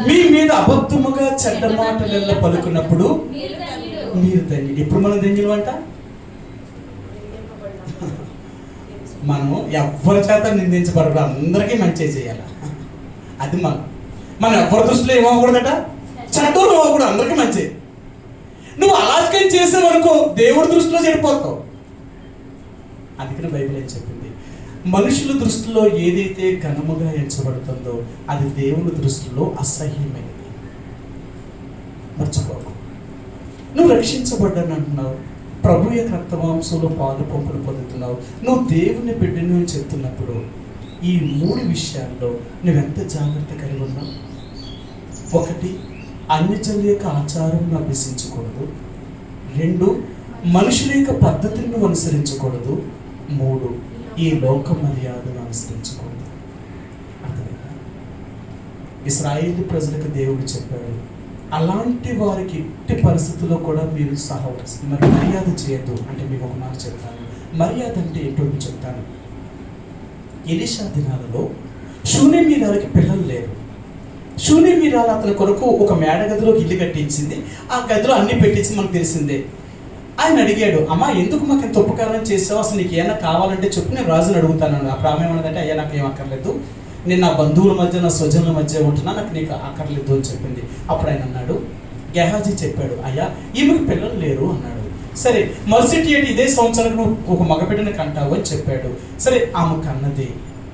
మీ మీద అబద్ధముగా చెడ్డ మాటలలో పలుకున్నప్పుడు మీరు ధన్యులు. ఎప్పుడు మనం ధన్యులు అంట? మనం ఎవరి చేత నిందించబడదు, అందరికీ మంచి చేయాలి. అది మనం ఎవరి దృష్టిలో ఏమవ్వకూడదట? చెడ్డలు అవ్వకూడదు, అందరికీ మంచి. నువ్వు అలాగే చేసావనుకో దేవుడి దృష్టిలో చెడిపోతావు. అందుకని బైబిల్ ఏం చెప్పింది? మనుషుల దృష్టిలో ఏదైతే ఘనముగా ఎంచబడుతుందో అది దేవుని దృష్టిలో అసహ్యమైనది. మర్చిపోకు. నువ్వు రక్షించబడ్డాను అంటున్నావు, ప్రభు యొక్క రక్తమాంసంలో పాలు పంపులు పొందుతున్నావు, నువ్వు దేవుని బిడ్డను అని చెప్తున్నప్పుడు ఈ 3 విషయాల్లో నువ్వెంత జాగ్రత్త కలిగి ఉన్నావు? 1, అన్యజనుల యొక్క ఆచారం అభ్యసించకూడదు. 2, మనుషుల యొక్క పద్ధతిని నువ్వు అనుసరించకూడదు. 3, ఈ లోక మర్యాదను అనుసరించకూడదు. అర్థమైందా? ఇశ్రాయేలు ప్రజలకు దేవుడు చెప్పాడు, అలాంటి వారికి ఎట్టి పరిస్థితుల్లో కూడా మీరు మరి మర్యాద చేయొద్దు. అంటే మీకు ఒక మాట చెప్తాను, మర్యాద అంటే ఏంటో చెప్తాను. ఎలీషా దినాలలో షూనేమీరాలకి పిల్లలు లేరు. షూనేమీరాలు అతని కొరకు ఒక మేడ గదిలో ఇల్లు కట్టించింది. ఆ గదిలో అన్ని పెట్టించి మనకు తెలిసిందే. ఆయన అడిగాడు, అమ్మ ఎందుకు మాకు ఇంత ఉపకారం చేసావు, అసలు నీకు ఏమైనా కావాలంటే చెప్పు, నేను రాజుని అడుగుతాను. అప్పుడు ఆమె ఏమన్నదంటే, అయ్యా నాకు ఏం అక్కర్లేదు, నేను నా బంధువుల మధ్య నా స్వజనుల మధ్య ఉంటున్నా, నాకు నీకు అక్కర్లేదు అని చెప్పింది. అప్పుడు ఆయన అన్నాడు, గెహాజీ చెప్పాడు, అయ్యా ఈమెకు పిల్లలు లేరు అన్నాడు. సరే, మరుసటి ఏడు ఇదే సంవత్సరం నువ్వు ఒక మగబిడ్డని కంటావు అని చెప్పాడు. సరే, ఆమె కన్నది.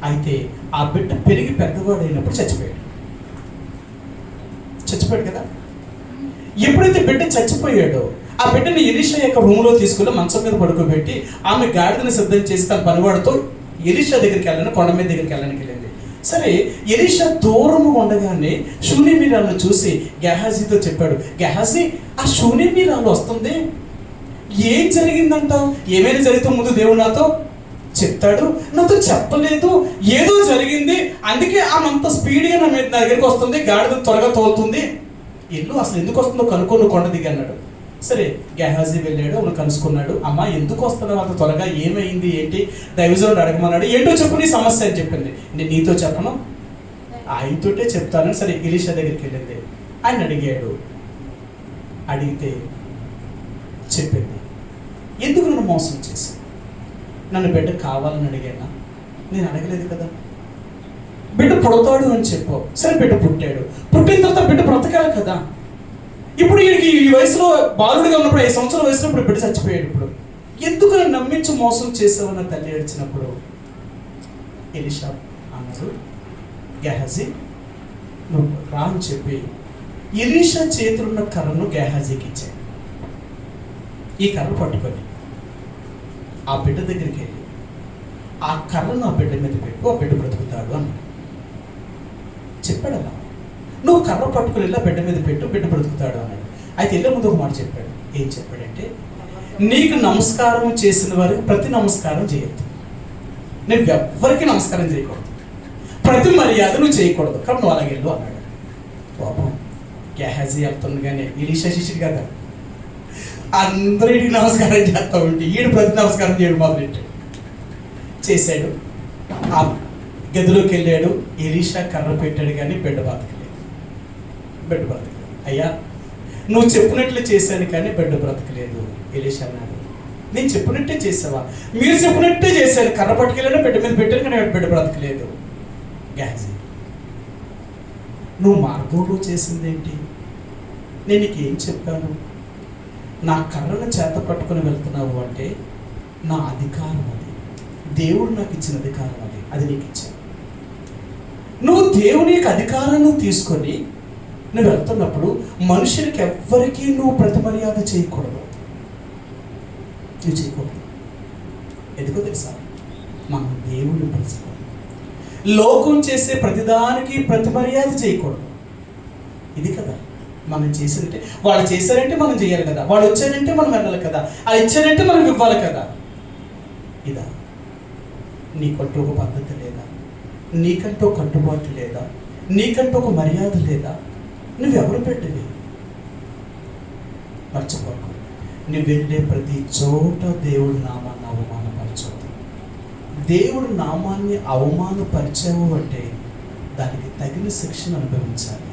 అయితే ఆ బిడ్డ పెరిగి పెద్దవాడైనప్పుడు చచ్చిపోయాడు కదా. ఎప్పుడైతే బిడ్డ చచ్చిపోయాడో ఆ బిడ్డని ఎలీషా యొక్క రూమ్లో తీసుకుని మంచం మీద పడుకోబెట్టి ఆమె గాడిదని సిద్ధం చేసి తన పనివాడితో ఎలీషా దగ్గరికి వెళ్ళాను, కొండ మీద దగ్గరికి వెళ్ళింది. సరే, ఎలీషా దూరము ఉండగానే షూనేమీరాలను చూసి గెహాజీతో చెప్పాడు, గెహాజీ ఆ షూనేమీరాలు వస్తుంది, ఏం జరిగిందంటావు? ఏమైనా జరిగితే ముందు దేవుడు నాతో చెప్తాడు, నాతో చెప్పలేదు, ఏదో జరిగింది, అందుకే ఆమె అంత స్పీడ్గా నా దగ్గరికి వస్తుంది, గాడిద త్వరగా తోలుతుంది, ఇల్లు అసలు ఎందుకు వస్తుందో కనుక్కొని కొండ దిగి అన్నాడు. సరే, గెహాజీ వెళ్ళాడు, అవును కలుసుకున్నాడు. అమ్మ ఎందుకు వస్తున్నావు అంత త్వరగా, ఏమైంది ఏంటి, దైవజనుడు అడగమన్నాడు. ఏంటో చెప్పు నీ సమస్య అని చెప్పింది. నేను నీతో చెప్పను, ఆయనతోటే చెప్తాను. సరే, ఎలీషా దగ్గరికి వెళ్ళింది. ఆయన అడిగితే చెప్పింది, ఎందుకు నన్ను మోసం చేశాను? నన్ను బిడ్డ కావాలని అడిగానా? నేను అడగలేదు కదా. బిడ్డ పుడతాడు అని చెప్పావు. సరే, బిడ్డ పుట్టాడు. పుట్టిన తర్వాత బిడ్డ బ్రతకాలి కదా. ఇప్పుడు ఈ వయసులో బాలుడిగా ఉన్నప్పుడు 5 సంవత్సరాల వయసులో ఇప్పుడు బిడ్డ చచ్చిపోయాడు. ఇప్పుడు ఎందుకు నన్ను నమ్మించి మోసం చేసావన్న తల్లి ఏడ్చినప్పుడు ఎలీషా అన్నాడు, గెహాజీ నువ్వు రా అని చెప్పి ఎలీషా చేతులున్న కర్రను గేహాజీకి ఇచ్చాడు. ఈ కర్ర పట్టుకొని ఆ బిడ్డ దగ్గరికి వెళ్ళి ఆ కర్రను ఆ బిడ్డ మీద పెట్టు, ఆ బిడ్డ బ్రతుకుతాడు అన్నాడు. చెప్పాడు అలా, నువ్వు కర్ర పట్టుకుని వెళ్ళి ఆ బిడ్డ మీద పెట్టు, బిడ్డ బ్రతుకుతాడు అన్నాడు. అయితే వెళ్ళే ముందు ఒక మాట చెప్పాడు. ఏం చెప్పాడంటే, నీకు నమస్కారం చేసిన వారికి ప్రతి నమస్కారం చేయొద్దు. నేను ఎవ్వరికి నమస్కారం చేయకూడదు, ప్రతి మర్యాద నువ్వు చేయకూడదు, కాబట్టి నువ్వు అలాగే వెళ్ళు అన్నాడు. పాపం గేహాజీ వెళ్తుంది కానీ ఎలీషా శిష్యుడు కదా, అందరికి నమస్కారం చేస్తా ఉంటే ఈడు ప్రతి నమస్కారం చేయడం మొదలెట్టాడు. చేశాడు. ఆ గదిలోకి వెళ్ళాడు. ఎలీషా కర్ర పెట్టాడు కానీ బిడ్డ బ్రతకలేదు. అయ్యా, నువ్వు చెప్పినట్లు చేశాను కానీ బిడ్డ బ్రతకలేదు. ఎలీషా అన్నాడు, నేను చెప్పినట్టే చేసావా? మీరు చెప్పినట్టే చేశాను, కర్ర పట్టుకెళ్ళాను, బిడ్డ మీద పెట్టాను కానీ బిడ్డ బ్రతకలేదు. గేహాజీ, నువ్వు మార్గంలో చేసిందేంటి? నేను నీకు ఏం చెప్పాను? నా కర్రను చేత పట్టుకొని వెళ్తున్నావు అంటే నా అధికారం అది, దేవుడు నాకు ఇచ్చిన అధికారం అది, అది నీకు ఇచ్చాను. నువ్వు దేవుని యొక్క అధికారాన్ని తీసుకొని నువ్వు వెళ్తున్నప్పుడు మనుషులకి ఎవ్వరికీ నువ్వు ప్రతి మర్యాద చేయకూడదు. నువ్వు చేయకూడదు. ఎందుకో తెలుసా? మనం దేవుని ప్రజలు. లోకం చేసే ప్రతిదానికి ప్రతి మర్యాద చేయకూడదు. ఇది కదా మనం చేసినట్టే. వాళ్ళు చేశారంటే మనం చేయాలి కదా, వాళ్ళు వచ్చారంటే మనం వెళ్ళాలి కదా, అది ఇచ్చారంటే మనం ఇవ్వాలి కదా. ఇదా నీకంటూ ఒక పద్ధతి లేదా? నీకంటూ కట్టుబాటు లేదా? నీకంటూ ఒక మర్యాద లేదా? నువ్వెవరు పెట్టివి? మర్చిపోకు, నువ్వు వెళ్ళే ప్రతి చోట దేవుడి నామాన్ని అవమానపరచవద్దు. దేవుడి నామాన్ని అవమానపరిచావు అంటే దానికి తగిన శిక్షను అనుభవించాలి.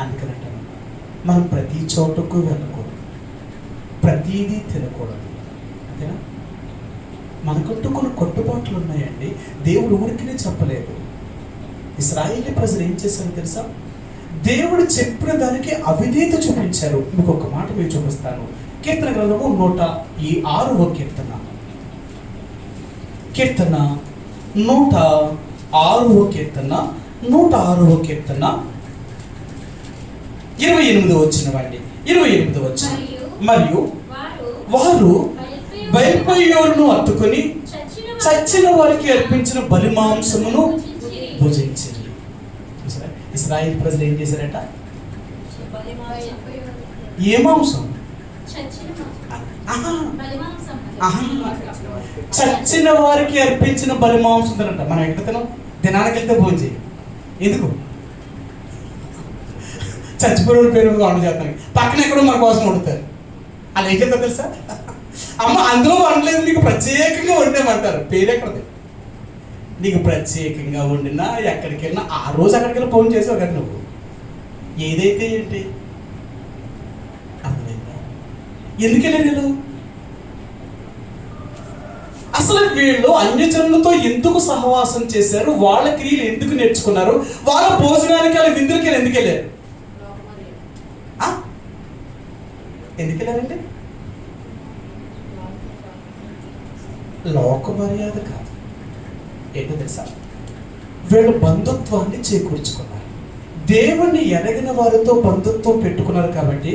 అందుకనంటే మనం ప్రతి చోటకు వెళ్ళకూడదు, ప్రతీదీ తినకూడదు. అంతేనా? మనకంటూ కొన్ని కట్టుబాట్లు ఉన్నాయండి. దేవుడు ఊరికినే చెప్పలేదు. ఇశ్రాయేలు ప్రజలు ఏం చేశారో తెలుసా? దేవుడు చెప్పిన దానికి అవిధేయత చూపించారు. ఇంకొక మాట మీరు చూపిస్తాను. కీర్తన గ్రంథము 106వ కీర్తన 106వ కీర్తన 28వ వచనం వాడి 28వ వచనం. మరియు వారు బయల్పెయోరును అత్తుకొని చచ్చిన వారికి అర్పించిన బలి మాంసమును భుజించారు. ఇశ్రాయేలు ప్రజలు ఏం చేశారట? ఏ మాంసం? చచ్చిన వారికి అర్పించిన బలి మాంసం తినంట. మనం ఎక్కడ తినాం? దినానికి వెళ్తే భోజనం చేయం. ఎందుకు? చచ్చిపోయిన పేరు వంట చేస్తాను, పక్కన ఎక్కడో మన కోసం వండుతారు. అలా ఏం చేస్తారు తెలుసా? అమ్మ అందులో వండలేదు, నీకు ప్రత్యేకంగా వండేమంటారు. పేరు ఎక్కడది? నీకు ప్రత్యేకంగా వండినా ఎక్కడికి వెళ్ళినా ఆ రోజు అక్కడికి వెళ్ళి ఫోన్ చేసావు కదా నువ్వు. ఏదైతే ఏంటి అర్థమైందా? ఎందుకెళ్ళారు వీళ్ళు? అసలు వీళ్ళు అన్యజనులతో ఎందుకు సహవాసం చేశారు? వాళ్ళ క్రియలు ఎందుకు నేర్చుకున్నారు? వాళ్ళ భోజనానికి వాళ్ళ విందులకి ఎందుకు వెళ్ళారు? ఎందుకు వెళ్ళారంటే లోక మర్యాద కాదు. ఏంటో తెలుసా? వీళ్ళు బంధుత్వాన్ని చేకూర్చుకున్నారు. దేవుణ్ణి ఎరగిన వారితో బంధుత్వం పెట్టుకున్నారు. కాబట్టి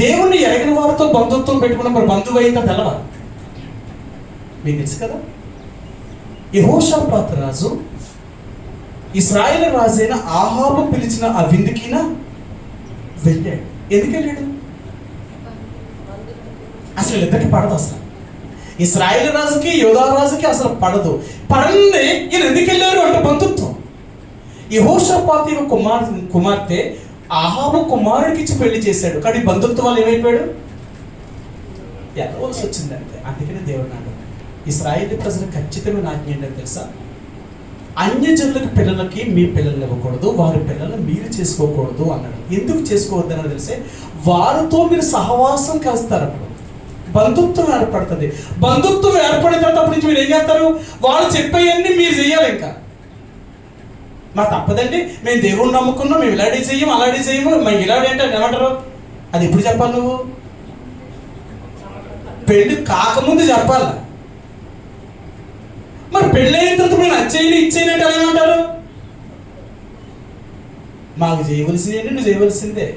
దేవుణ్ణి ఎరగిన వారితో బంధుత్వం పెట్టుకున్నప్పుడు బంధువు అయితే తెలవాలి. మీకు తెలుసు కదా, యెహోషాపాతు రాజు ఇశ్రాయేలు రాజైన ఆహాబు పిలిచిన ఆ విందుకిన వెళ్ళాడు. ఎందుకు వెళ్ళాడు? అసలు ఇద్దరికి పడదు. అసలు ఇశ్రాయేలు రాజుకి యోధా రాజుకి అసలు పడదు. పడండి ఈయన ఎందుకు వెళ్ళారు అంటే బంధుత్వం. యెహోషాపాతు కుమార్తె ఆహాబు కుమారుడికి ఇచ్చి పెళ్లి చేశాడు. కానీ బంధుత్వం వాళ్ళు ఏమైపోయాడు? వెళ్ళవలసి వచ్చిందంటే. అందుకనే దేవుడు నాడు ఇశ్రాయేలు ప్రజలు ఖచ్చితమైన ఆజ్ఞ ఏంటంటే తెలుసా? అన్యజనులకు పిల్లలకి మీ పిల్లల్ని ఇవ్వకూడదు, వారి పిల్లల్ని మీరు చేసుకోకూడదు అన్నాడు. ఎందుకు చేసుకోవద్దు అన్నది తెలిసే, వారితో మీరు సహవాసం కలుస్తారు. అప్పుడు బంధుత్వం ఏర్పడుతుంది. బంధుత్వం ఏర్పడిన తర్వాత అప్పటి నుంచి మీరు ఏం చేస్తారు? వాళ్ళు చెప్పేవన్నీ మీరు చెయ్యాలి. ఇంకా మా తప్పదండి, మేము దేవుణ్ణి నమ్ముకున్నాం, మేము ఇలాంటి చెయ్యము అలాంటి చెయ్యము, మేము ఇలాంటి అంటే ఏమంటారు? అది ఎప్పుడు చెప్పాలి? నువ్వు పెళ్లి కాకముందు చెప్పాలి. మరి పెళ్ళి అయిన తర్వాత నేను అచ్చేయని ఇచ్చేయనంటే ఏమంటారు? మాకు చేయవలసిందే, నువ్వు చేయవలసిందే.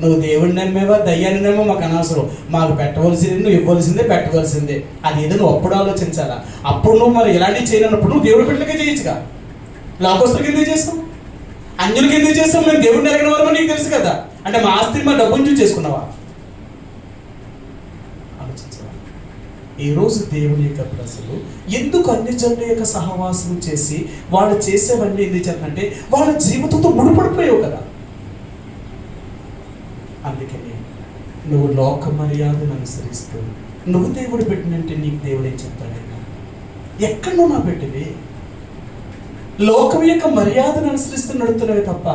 నువ్వు దేవుడిని నమ్మేవా దయ్యాన్ని నమ్మో మాకు అనవసరం. మాకు పెట్టవలసిందే, నువ్వు ఇవ్వాల్సిందే, పెట్టవలసిందే. అది ఏదో నువ్వు అప్పుడు ఆలోచించాలా. అప్పుడు నువ్వు మరి ఇలాంటివి చేయనప్పుడు నువ్వు దేవుడి బిడ్డలకే చేయొచ్చుగా. లోకస్తులకి ఎందుకు చేస్తాం, అన్యులకి ఎందుకు చేస్తాం? మేము దేవుడిని ఎరగిన వారమో నీకు తెలుసు కదా. అంటే మా ఆస్తిని మా డబ్బుని చూసి చేసుకున్నావా? ఆలోచించవా? ఈరోజు దేవుని యొక్క ప్రజలు ఎందుకు అన్ని జనుల యొక్క సహవాసం చేసి వాళ్ళు చేసేవన్నీ ఎందుకు చేస్తారంటే వాళ్ళ జీవితంతో ముడిపడిపోయావు కదా. అందుకని నువ్వు లోక మర్యాదను అనుసరిస్తూ నువ్వు దేవుడు పెట్టినంటే నీకు దేవుడు ఏం చెప్తాడైనా? ఎక్కడ నువ్వు నా పెట్టివి? లోకం యొక్క మర్యాదను అనుసరిస్తూ నడుతున్నవే తప్ప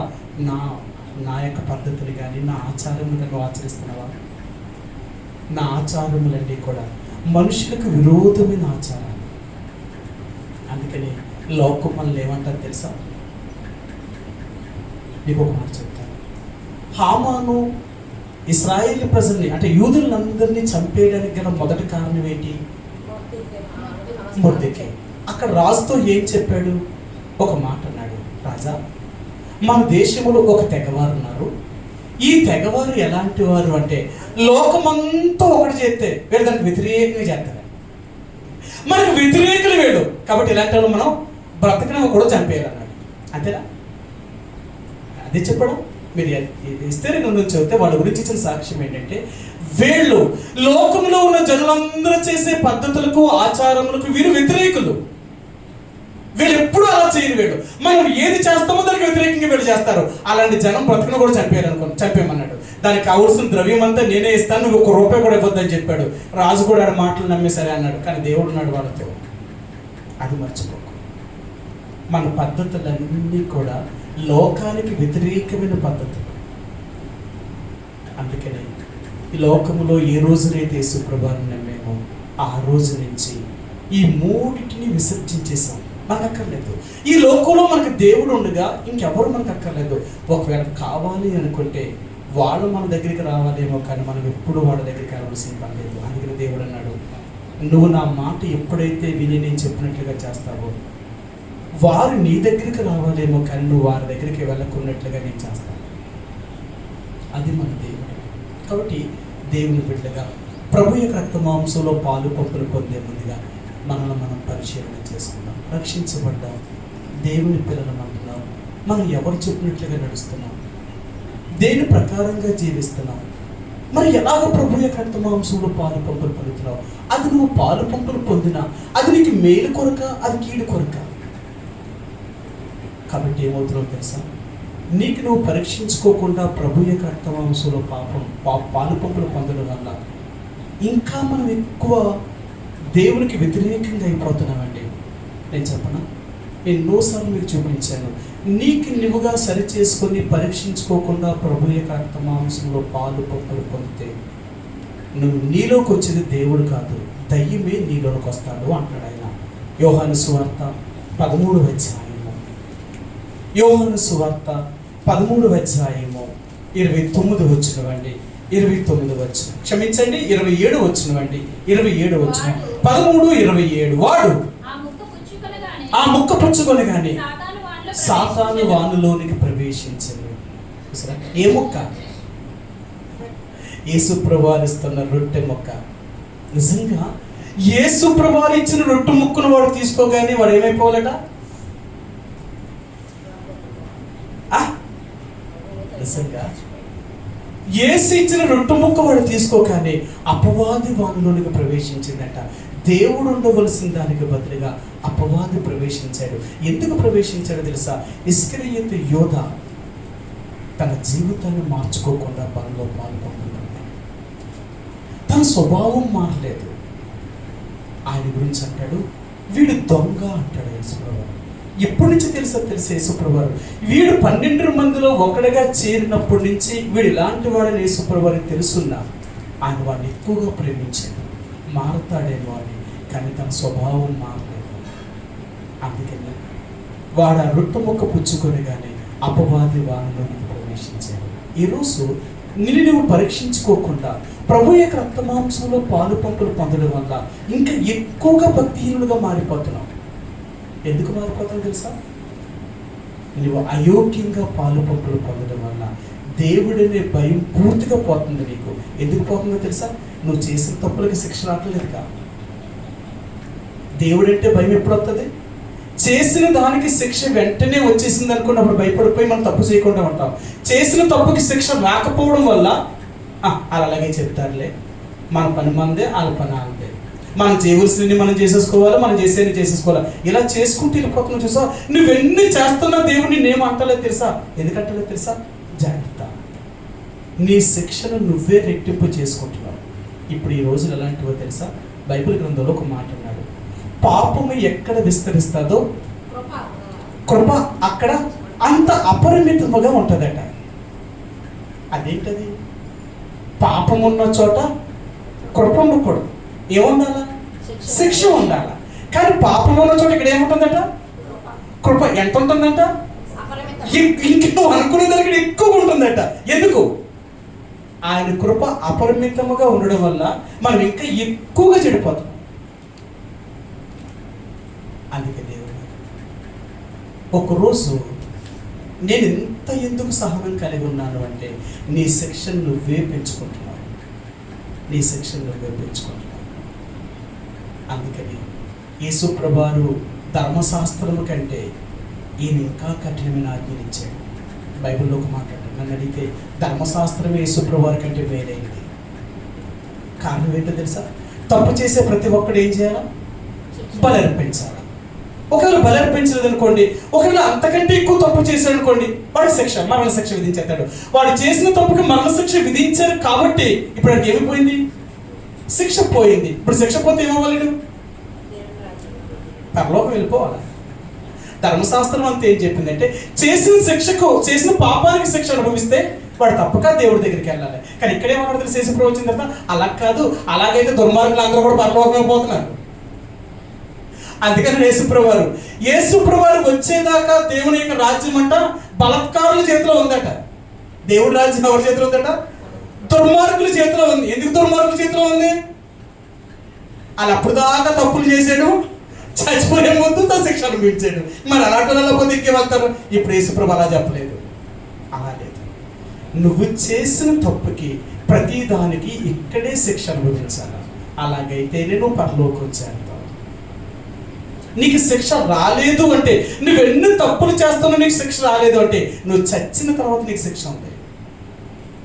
నా యొక్క పద్ధతులు కానీ నా ఆచారములను నువ్వు ఆచరిస్తున్నావా? నా ఆచారములన్నీ కూడా మనుషులకు విరోధమైన ఆచారాలు. అందుకని లోకం మనల్ని ఏమంటారు తెలుసా? నీకు ఒక మాట చెప్తాను. హామాను ఇశ్రాయేలు ప్రజల్ని అంటే యూదులందరినీ చంపేయడానికి గల మొదటి కారణం ఏంటి? మొర్దెకై. అక్కడ రాజుతో ఏం చెప్పాడు? ఒక మాట అన్నాడు, రాజా మన దేశంలో ఒక తెగవారు ఉన్నారు. ఈ తెగవారు ఎలాంటి వారు అంటే లోకమంతా ఒకటి చేస్తే వీళ్ళు దానికి వ్యతిరేకంగా చేస్తారు. మనకు వ్యతిరేకులు వీడు కాబట్టి ఇలాంటి వాళ్ళు మనం బ్రతకనే కూడా చంపేయాలన్నాడు. అంతేనా? అదే చెప్పడం. మీరు ఇస్తే నుండి చెబితే వాళ్ళ గురించి ఇచ్చిన సాక్ష్యం ఏంటంటే వీళ్ళు లోకంలో ఉన్న జనులందరూ చేసే పద్ధతులకు ఆచారములకు వీరు వ్యతిరేకులు. వీళ్ళు ఎప్పుడు అలా చేయరు. వీళ్ళు మనం ఏది చేస్తామో దానికి వ్యతిరేకంగా వీళ్ళు చేస్తారు. అలాంటి జనం బ్రతకను కూడా చంపేయమన్నాడు. దానికి కావలసిన ద్రవ్యం అంతా నేనే ఇస్తాను, నువ్వు ₹1 కూడా ఇవ్వద్దని చెప్పాడు. రాజు కూడా ఆడ మాటలు నమ్మే సరే అన్నాడు. కానీ దేవుడు ఉన్నాడు వాళ్ళతో. అది మర్చిపోకు. మన పద్ధతులన్నీ కూడా లోకానికి వ్యతిరేకమైన పద్ధతులు. అందుకని ఈ లోకములో ఏ రోజునైతే యేసుప్రభువుని నమ్మేమో ఆ రోజు నుంచి ఈ మూడింటిని విసర్జించేసాం. మనకు అక్కర్లేదు. ఈ లోకంలో మనకు దేవుడు ఉండగా ఇంకెవరు మనకు అక్కర్లేదు. ఒకవేళ కావాలి అనుకుంటే వాళ్ళు మన దగ్గరికి రావాలేమో, కానీ మనం ఎప్పుడు వాళ్ళ దగ్గరికి రావాల్సిన పని లేదు. అందుకని దేవుడు అన్నాడు, నువ్వు నా మాట ఎప్పుడైతే విని నేను చెప్పినట్లుగా చేస్తావో వారు నీ దగ్గరికి రావాలేమో, కానీ నువ్వు వారి దగ్గరికి వెళ్ళకున్నట్లుగా నేను చేస్తాను. అది మన దేవుడు. కాబట్టి దేవుని బిడ్డగా ప్రభు యొక్క రక్త మాంసంలో పాలు పంపులు పొందే ముందుగా మనల్ని మనం పరిశీలన చేసుకున్నాం. రక్షించబడ్డాం, దేవుని పిల్లలు అంటున్నాం. మనం ఎవరు చెప్పినట్లుగా నడుస్తున్నాం, దేని ప్రకారంగా జీవిస్తున్నాం. మరి ఎలాగ ప్రభు యొక్క రక్త మాంసంలో పాలు పంపులు పొందుతున్నావు? అది నువ్వు పాలు పంపులు పొందినా అది నీకు మేలు కొరక, అది కీడు కొరక. కాబట్టి ఏమవుతున్నావు తెలుసా? నీకు నువ్వు పరీక్షించుకోకుండా ప్రభు యొక్క రక్త మాంసంలో పాలు పంపులు పొందడం వల్ల ఇంకా మనం ఎక్కువ దేవునికి వ్యతిరేకంగా అయిపోతున్నామండి. నేను చెప్పనా? నేను ఎన్నోసార్లు మీకు చూపించాను. నీకు నువ్వుగా సరి చేసుకొని పరీక్షించుకోకుండా ప్రభు యొక్క రక్త మాంసంలో పాలు పంపులు పొందితే నువ్వు నీలోకి వచ్చేది దేవుడు కాదు, దయ్యమే నీలోకి వస్తాడు అంటాడు ఆయన. యోహాను సువార్త 13వ అధ్యాయము, యోహాను సువార్త 13వ అధ్యాయము 29 వచ్చినవండి, 29 వచ్చిన, క్షమించండి 27 వచ్చినవండి, 27 వచ్చిన 13, 27. వాడు ఆ ముక్క పుచ్చుకొనగానే సాతాను వానిలోనికి ప్రవేశించింది. ఏ ముక్క? యేసు ప్రభువారు ఇస్తున్న రొట్టె ముక్క. నిజంగా యేసు ప్రభువారు ఇచ్చిన రొట్టె ముక్కను వాడు తీసుకోగానే వాడు ఏమైపోవాలట? నిజంగా యేసు ఇచ్చిన రొట్టె ముక్క వాడు తీసుకోగానే అపవాది వానిలోనికి ప్రవేశించిందట. దేవుడు ఉండవలసిన దానికి బదులుగా అపవాది ప్రవేశించాడు. ఎందుకు ప్రవేశించాడో తెలుసా? ఇస్కరియోతు యోధ తన జీవితాన్ని మార్చుకోకుండా పనిలో పాల్గొంటున్నాడు. తన స్వభావం మారలేదు. ఆయన గురించి అంటాడు, వీడు దొంగ అంటాడు యేసుప్రభువు. ఎప్పటి నుంచి తెలిసే యేసుప్రభువు వీడు 12 మందిలో ఒకటిగా చేరినప్పటి నుంచి వీడు ఇలాంటి వాడని యేసుప్రభువుకి తెలుసున్నా ఆయన వాడిని ఎక్కువగా ప్రేమించాడు. మారుతాడేమో అని, కానీ తన స్వభావం మారలేదు. అందుకని వాడు ఆ రొట్టె ముక్క పుచ్చుకొని కానీ అపవాది వారిలోకి ప్రవేశించాడు. ఈరోజు నువ్వు పరీక్షించుకోకుండా ప్రభు యొక్క రక్త మాంసంలో పాలు పంపులు పొందడం వల్ల ఇంకా ఎక్కువగా భక్తిహీనులుగా మారిపోతున్నాం. ఎందుకు మారిపోతాం తెలుసా? నువ్వు అయోగ్యంగా పాలు పంపులు పొందడం వల్ల దేవుడనే భయం పూర్తిగా పోతుంది నీకు. ఎందుకు పోతుందో తెలుసా? నువ్వు చేసిన తప్పులకి శిక్ష రావట్లేదు కా. దేవుడంటే భయం ఎప్పుడు వస్తుంది? చేసిన దానికి శిక్ష వెంటనే వచ్చేసింది అనుకున్నప్పుడు భయపడిపోయి మనం తప్పు చేయకుండా ఉంటాం. చేసిన తప్పుకి శిక్ష రాకపోవడం వల్ల అలాగే చెప్తారులే, మన పని మందే, వాళ్ళ పని అంతే, మనం చేయవలసినవి మనం చేసేసుకోవాలి, మనం చేసేది చేసేసుకోవాలి, ఇలా చేసుకుంటూ వెళ్ళిపోతున్నావు. చూసా, నువ్వెన్ని చేస్తున్నా దేవుడు నేనేం అంటలేదు తెలుసా? ఎందుకంటలేదు తెలుసా? జాగ్రత్త, నీ శిక్షను నువ్వే రెట్టింపు చేసుకుంటున్నావు. ఇప్పుడు ఈ రోజులు ఎలాంటివో తెలుసా? బైబిల్ గ్రంథంలో ఒక మాట అన్నాడు, పాపము ఎక్కడ విస్తరిస్తుందో కృప అక్కడ అంత అపరిమితముగా ఉంటుందట. అదేంటది? పాపం ఉన్న చోట కృప ఉండకూడదు. ఏముండాలా? శిక్ష ఉండాలా. కానీ పాపం ఉన్న చోట ఇక్కడ ఏముంటుందట? కృప. ఎంత ఉంటుందంట? ఇంక నువ్వు అనుకునే దానికి ఎక్కువ ఉంటుందట. ఎందుకు? ఆయన కృప అపరిమితముగా ఉండడం వల్ల మనం ఇంకా ఎక్కువగా చెడిపోతాం. అందుకే దేవుడు ఒకరోజు నేను ఎందుకు సహనం కలిగి ఉన్నాను అంటే, నీ శిక్షను నువ్వే పెంచుకుంటున్నావు, నీ శిక్షను నువ్వే పెంచుకుంటున్నావు. అందుకని యేసు ప్రభువారు ధర్మశాస్త్రము కంటే ఈయన ఇంకా కఠినమైన ఆజ్ఞలు ఇచ్చాడు. బైబిల్లోకి మాట్లాడాడు. నన్ను అడిగితే ధర్మశాస్త్రమే యేసు ప్రభువారి కంటే మేలైంది. కారణం ఏంటో తెలుసా? తప్పు చేసే ప్రతి ఒక్కడు ఏం చేయాలా? బలర్పించాలి. ఒకవేళ బలర్పించలేదు అనుకోండి, ఒకవేళ అంతకంటే ఎక్కువ తప్పు చేశాడు అనుకోండి, వాడి శిక్ష, మరణ శిక్ష విధించేస్తాడు. వాడు చేసిన తప్పుకి మరణ శిక్ష విధించారు కాబట్టి ఇప్పుడు వాడికి ఏమైపోయింది? శిక్ష పోయింది. ఇప్పుడు శిక్ష పోతే ఏమవ్వాలి? పరలోకం వెళ్ళిపోవాలి. ధర్మశాస్త్రం అంతా ఏం చెప్పిందంటే, చేసిన శిక్షకు, చేసిన పాపానికి శిక్ష అనుభవిస్తే వాడు తప్పక దేవుడి దగ్గరికి వెళ్ళాలి. కానీ ఇక్కడేమన్నా తెలిసి ప్రభు వచ్చిన తర్వాత అలా కాదు, అలాగైతే దుర్మార్గులు అందరూ కూడా పరలోకం పోతున్నారు. అందుకని యేసుప్రభువారు వచ్చేదాకా దేవుని యొక్క రాజ్యం అంట బలత్కారుల చేతిలో ఉందట. దేవుడి రాజ్యం ఎవరి చేతిలో ఉందట? దుర్మార్గుల చేతిలో ఉంది. ఎందుకు దుర్మార్గుల చేతిలో ఉంది? వాళ్ళు అప్పుడు దాకా తప్పులు చేశాడు, చచ్చిపోయే ముందు తా శిక్ష అనుభవించాడు. మరి అలాంటి వాళ్ళ పోతే ఇంకే వెళ్తారు. ఇప్పుడు యేసుప్రభు అలా చెప్పలేదు, అలా లేదు. నువ్వు చేసిన తప్పుకి ప్రతి దానికి ఇక్కడే శిక్ష అనుభవించాలి. అలాగైతేనే నువ్వు పరలోకం చేరుతావు. నీకు శిక్ష రాలేదు అంటే, నువ్వు ఎన్ని తప్పులు చేస్తున్నావు, నీకు శిక్ష రాలేదు అంటే, నువ్వు చచ్చిన తర్వాత నీకు శిక్ష ఉంది.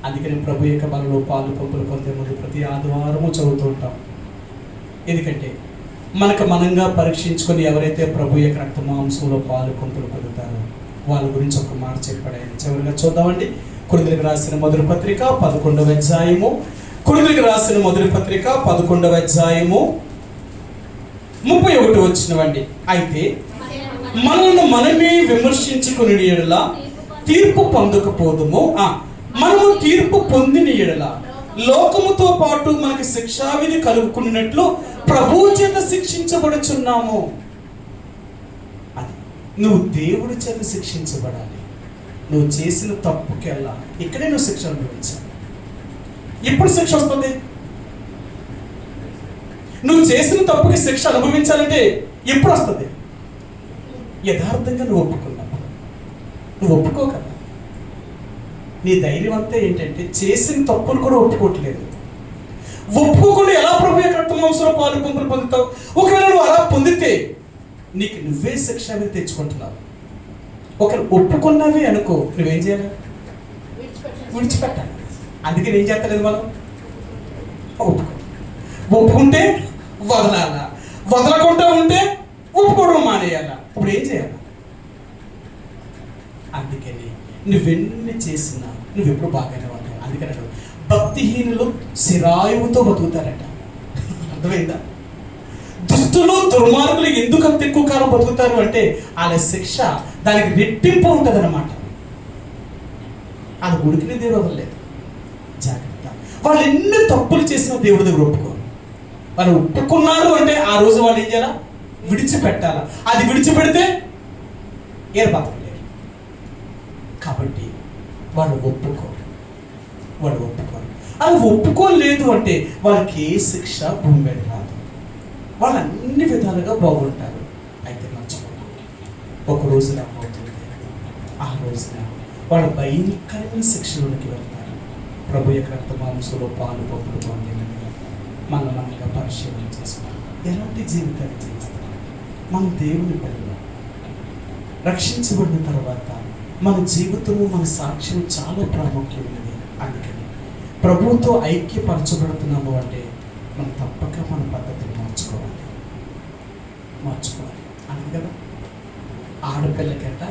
అందుకని ప్రభు యొక్క బలలో పాలు పంపులు పొందే ముందు ప్రతి ఆదివారము చదువుతూ ఉంటాం. ఎందుకంటే మనకు మనంగా పరీక్షించుకొని ఎవరైతే ప్రభు యొక్క రక్త మాంసంలో పాలు పంపులు పొందుతారో వాళ్ళ గురించి ఒక మాట చెప్పాడు ఆయన. చివరిగా చూద్దామండి. కొరింథీయులకు రాసిన మొదటి పత్రిక 11వ అధ్యాయము. కొరింథీయులకు రాసిన మొదటి పత్రిక 11వ అధ్యాయము 31 వచ్చినవండి. అయితే మనల్ని మనమే విమర్శించుకుని ఎడల తీర్పు పొందకపోదుము. మనము తీర్పు పొందిన ఎడల లోకముతో పాటు మనకి శిక్షావిధి కలుగుకున్నట్లు ప్రభువు చేత శిక్షించబడుచున్నాము. అది నువ్వు దేవుడి చేత శిక్షించబడాలి. నువ్వు చేసిన తప్పుకెల్లా ఇక్కడే నువ్వు శిక్ష అనుభవించాలి. ఎప్పుడు శిక్ష వస్తుంది? నువ్వు చేసిన తప్పుకి శిక్ష అనుభవించాలంటే ఎప్పుడు వస్తుంది? యథార్థంగా నువ్వు ఒప్పుకున్నప్పుడు. నువ్వు ఒప్పుకో కదా. నీ ధైర్యం అంతా ఏంటంటే చేసిన తప్పును కూడా ఒప్పుకోవట్లేదు. ఒప్పుకోకుండా ఎలా ప్రభు యొక్క రక్త మాంసంలో పాలు పంపులు పొందుతావు? ఒకవేళ నువ్వు అలా పొందితే నీకు నువ్వే శిక్ష అనేది తెచ్చుకుంటున్నావు. ఒకవేళ ఒప్పుకున్నావే అనుకో, నువ్వేం చేయాలి? విడిచిపెట్టాలి. అందుకని ఏం చేస్తలేదు మనం? ఒప్పుకుంటే వదలాలా, వదలకుండా ఉంటే ఒప్పుకోవడం మానేయాలా. ఇప్పుడు ఏం చేయాలి? అందుకని నువ్వెన్ని చేసినా నువ్వు ఎప్పుడు బాగానే ఉంటావు. అందుకని భక్తిహీనులు శిరాయువుతో బతుకుతారట. అర్థమైందా? దుష్టులు దుర్మార్గులు ఎందుకు అంత ఎక్కువ కాలం బతుకుతారు అంటే వాళ్ళ శిక్ష దానికి రెట్టింపు ఉంటుంది అన్నమాట. అది ఉడికిన దేవుడు వదలలేదు. జాగ్రత్త. వాళ్ళు ఎన్ని తప్పులు చేసినా దేవుడి దగ్గర ఒప్పుకోరు. వాళ్ళు ఒప్పుకున్నారు అంటే ఆ రోజు వాళ్ళు ఏం చేయాలా? విడిచిపెట్టాలా. అది విడిచిపెడితే ఏ బతకలేరు. కాబట్టి వాళ్ళు ఒప్పుకోరు. అది ఒప్పుకోలేదు అంటే వాళ్ళకి ఏ శిక్ష భూమి మీద రాదు. వాళ్ళు అన్ని విధాలుగా బాగుంటారు. అయితే మర్చిపోకండి, ఒక రోజు ఏమవుతుంది? రోజున వాడు భయంకరమైన శిక్షలోనికి వెళ్తారు. ప్రభు యొక్క రక్త మాంసంలో పాలు పంపులు పొందేనగా మనగా పరిశీలన చేసుకోవాలి. ఎలాంటి జీవితాన్ని జీవిస్తాం? మన దేవుని పిల్లలు రక్షించబడిన తర్వాత మన జీవితము, మన సాక్ష్యం చాలా ప్రాముఖ్యమైనది. అందుకని ప్రభువుతో ఐక్యపరచబడుతున్నాము అంటే మనం తప్పక మన పద్ధతిని మార్చుకోవాలి. అందుకే కదా ఆడపిల్లకట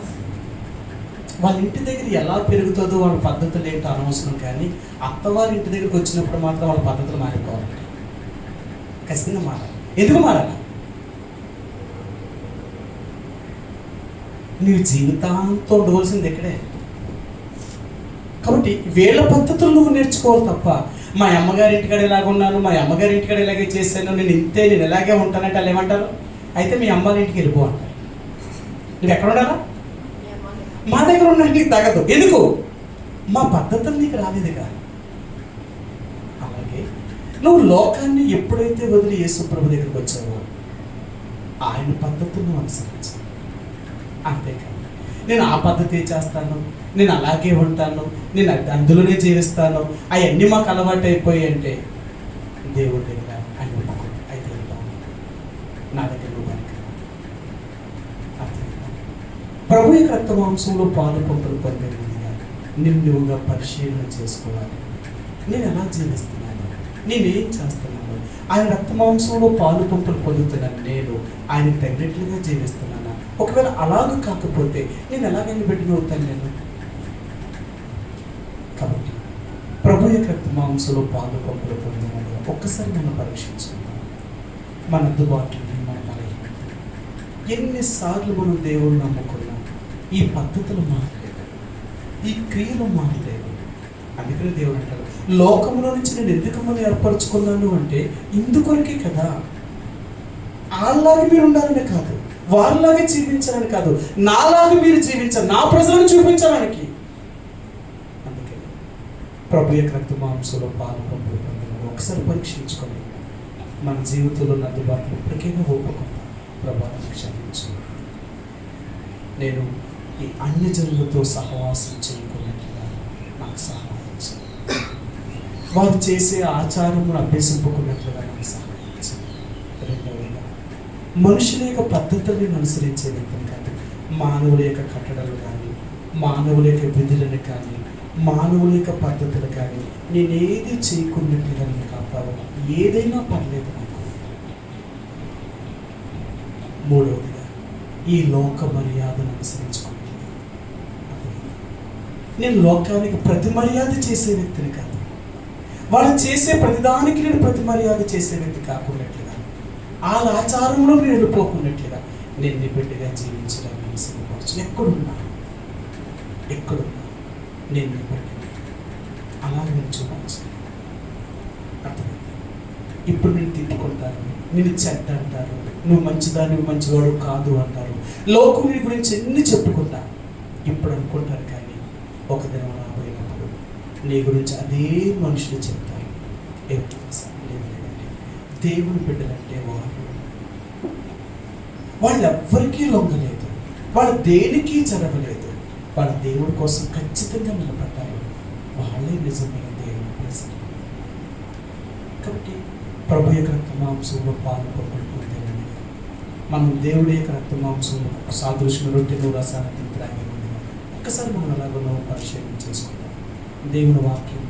వాళ్ళ ఇంటి దగ్గర ఎలా పెరుగుతుందో వాళ్ళ పద్ధతులు ఏంటో అనవసరం, కానీ అత్తవారి ఇంటి దగ్గరికి వచ్చినప్పుడు మాత్రం వాళ్ళ పద్ధతులు మారిపోవాలి. ఖచ్చితంగా మారాలి. ఎందుకు మారాలి? నీవు జీవితాంతో ఉండవలసింది ఇక్కడే. కాబట్టి వీళ్ళ పద్ధతులు నువ్వు నేర్చుకోవాలి తప్ప మా అమ్మగారి ఇంటికాడ ఇలాగ ఉన్నాను, మా అమ్మగారి ఇంటికాడ ఇలాగే చేశాను, నేను ఇలాగే ఉంటానంటే వాళ్ళు ఏమంటారు? అయితే మీ అమ్మారి ఇంటికి వెళ్ళిపో అంటారు. నువ్వు ఎక్కడ ఉండాలా? మా దగ్గర ఉన్న నీకు తగదు. ఎందుకు? మా పద్ధతులు నీకు రాలేదుగా. అలాగే నువ్వు లోకాన్ని ఎప్పుడైతే వదిలి యేసు ప్రభు దగ్గరికి వచ్చావో ఆయన పద్ధతులను అనుసరించు. అంతేకాదు నేను ఆ పద్ధతి చేస్తాను, నేను అలాగే ఉంటాను, నేను అందులోనే జీవిస్తాను, అవన్నీ మాకు అలవాటు అయిపోయి అంటే దేవుడి దగ్గర ఆయన ఒప్పుకో. అయితే నా దగ్గర ప్రభు యొక్క రక్త మాంసంలో పాలు పంపులు పొందేదిగా నిన్నుగా పరిశీలన చేసుకోవాలి. నేను ఎలా జీవిస్తున్నాను, నేనేం చేస్తున్నాను, ఆయన రక్త మాంసంలో పాలు పంపులు పొందుతున్నాను, నేను ఆయనకు తగినట్లుగా జీవిస్తున్నాను. ఒకవేళ అలాగ కాకపోతే నేను ఎలాగైనా బిడ్డనవుతాను నేను. కాబట్టి ప్రభు యొక్క రక్త మాంసంలో పాలు పంపులు పొందమని ఒక్కసారి మనం పరీక్షించుకుందాం. మన అందుబాటులో మన బలహీనత, ఎన్నిసార్లు మనం దేవుడిని నమ్ముకున్నాం, ఈ పద్ధతులు మారలేదు, ఈ క్రియలు మారలేదు. అందుకనే దేవుడు అంటాడు, లోకంలో నుంచి నేను ఎందుకు మనం ఏర్పరచుకున్నాను అంటే ఇందుకొరకే కదా. వాళ్ళలాగా మీరు ఉండాలని కాదు, వాళ్ళలాగే జీవించాలని కాదు, నాలాగా మీరు జీవించాలి, నా ప్రజలను చూపించడానికి. అందుకే ప్రభు యొక్క రక్త మాంసంలో పాలు పంపులు పొందిన ఒకసారి పరీక్షించుకొని మన జీవితంలో అందుబాటులో ఇప్పటికైనా ఒప్పుకుందాం. ప్రభావం క్షమించు, నేను ఈ అన్యజనులతో సహవాసం చేయకున్నట్లుగా నాకు సహాయం చేయి. వారు చేసే ఆచారమును అభ్యసింపుకున్నట్లుగా నాకు సహాయం చేయి. రెండవదిగా మనుషుల యొక్క పద్ధతులను అనుసరించే వ్యక్తిని కాదు, మానవుల యొక్క కట్టడలు కానీ, మానవుల యొక్క విధులను కానీ, మానవుల యొక్క పద్ధతులు కానీ నేనేది చేయకున్నట్లుగా నేను కాపాడు. ఏదైనా పర్లేదు నాకు. మూడవదిగా ఈ లోక మర్యాదను అనుసరించుకున్నాను. నేను లోకానికి ప్రతి మర్యాద చేసే వ్యక్తిని కాదు, వాళ్ళు చేసే ప్రతిదానికి నేను ప్రతి మర్యాద చేసే వ్యక్తి కాకున్నట్లుగా, వాళ్ళ ఆచారంలో నేను వెళ్ళిపోకున్నట్లుగా నేను నీ బిడ్డగా జీవించడానికి సిద్ధపరచు. ఎక్కడున్నా నేను నీ బిడ్డని అలా నేను చూపించు. అర్థమైంది? ఇప్పుడు నేను తిట్టుకుంటాను, నేను చెడ్డ అంటారు, నువ్వు మంచిదాన్ని మంచివాడు కాదు అంటారు, లోకం నీ గురించి ఎన్ని చెప్పుకుంటా ఇప్పుడు అనుకుంటారు. కానీ ఒక దినం రాబోయినప్పుడు నీ గురించి అదే మనుషులు చెప్తారు. లేదండి, దేవుని బిడ్డలంటే వాళ్ళు ఎవ్వరికీ లొంగలేదు, వాళ్ళు దేనికి జరగలేదు, వాళ్ళ దేవుడి కోసం ఖచ్చితంగా నిలబడ్డారు. వాళ్ళే నిజమైన దేవుని ప్రజలు. కాబట్టి ప్రభు యొక్క రక్త మాంసంలో పాలు పంపులు పొందేనని మనం దేవుడి యొక్క రక్త మాంసంలో సాదృశ్యం రొట్టెను రసాన్ని త్రాగి ఉండేది. ఒక్కసారి మనం అలాగో పరిశీలన చేసుకుందాం. దేవుని వాక్యం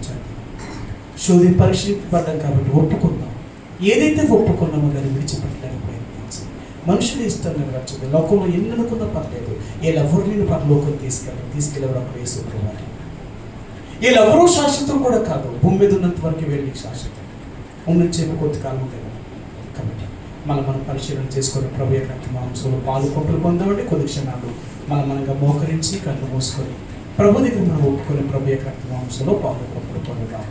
చదివి పరిశీలింపబడ్డాం కాబట్టి ఒప్పుకుందాం. ఏదైతే ఒప్పుకున్నామో దాన్ని విడిచిపెట్టడానికి ప్రయత్నించి మనుషులు ఇష్టం నెరవేర్చదు. లోకంలో ఎన్ని అనుకున్నా పర్లేదు, వీళ్ళెవరు నేను పరలోకం తీసుకెళ్ళేవారు అక్కడ వేసుకోవాలి. వీళ్ళెవరూ శాశ్వతం కూడా కాదు, భూమి మీద ఉన్నంత వరకు వెళ్ళి శాశ్వతం ఉన్నచ్చేమో కొద్ది కాలం ఉంటుంది. కాబట్టి మనం పరిశీలన చేసుకొని ప్రభు యొక్క మాంసంలో పాలు పంపులు పొందవండి. కొద్ది క్షణాలు మనగా మోకరించి కళ్ళు మూసుకొని ప్రభు దగ్గర మనం ఒప్పుకొని ప్రభు యొక్క మాంసంలో పాలు పంపులు పొందుతాం.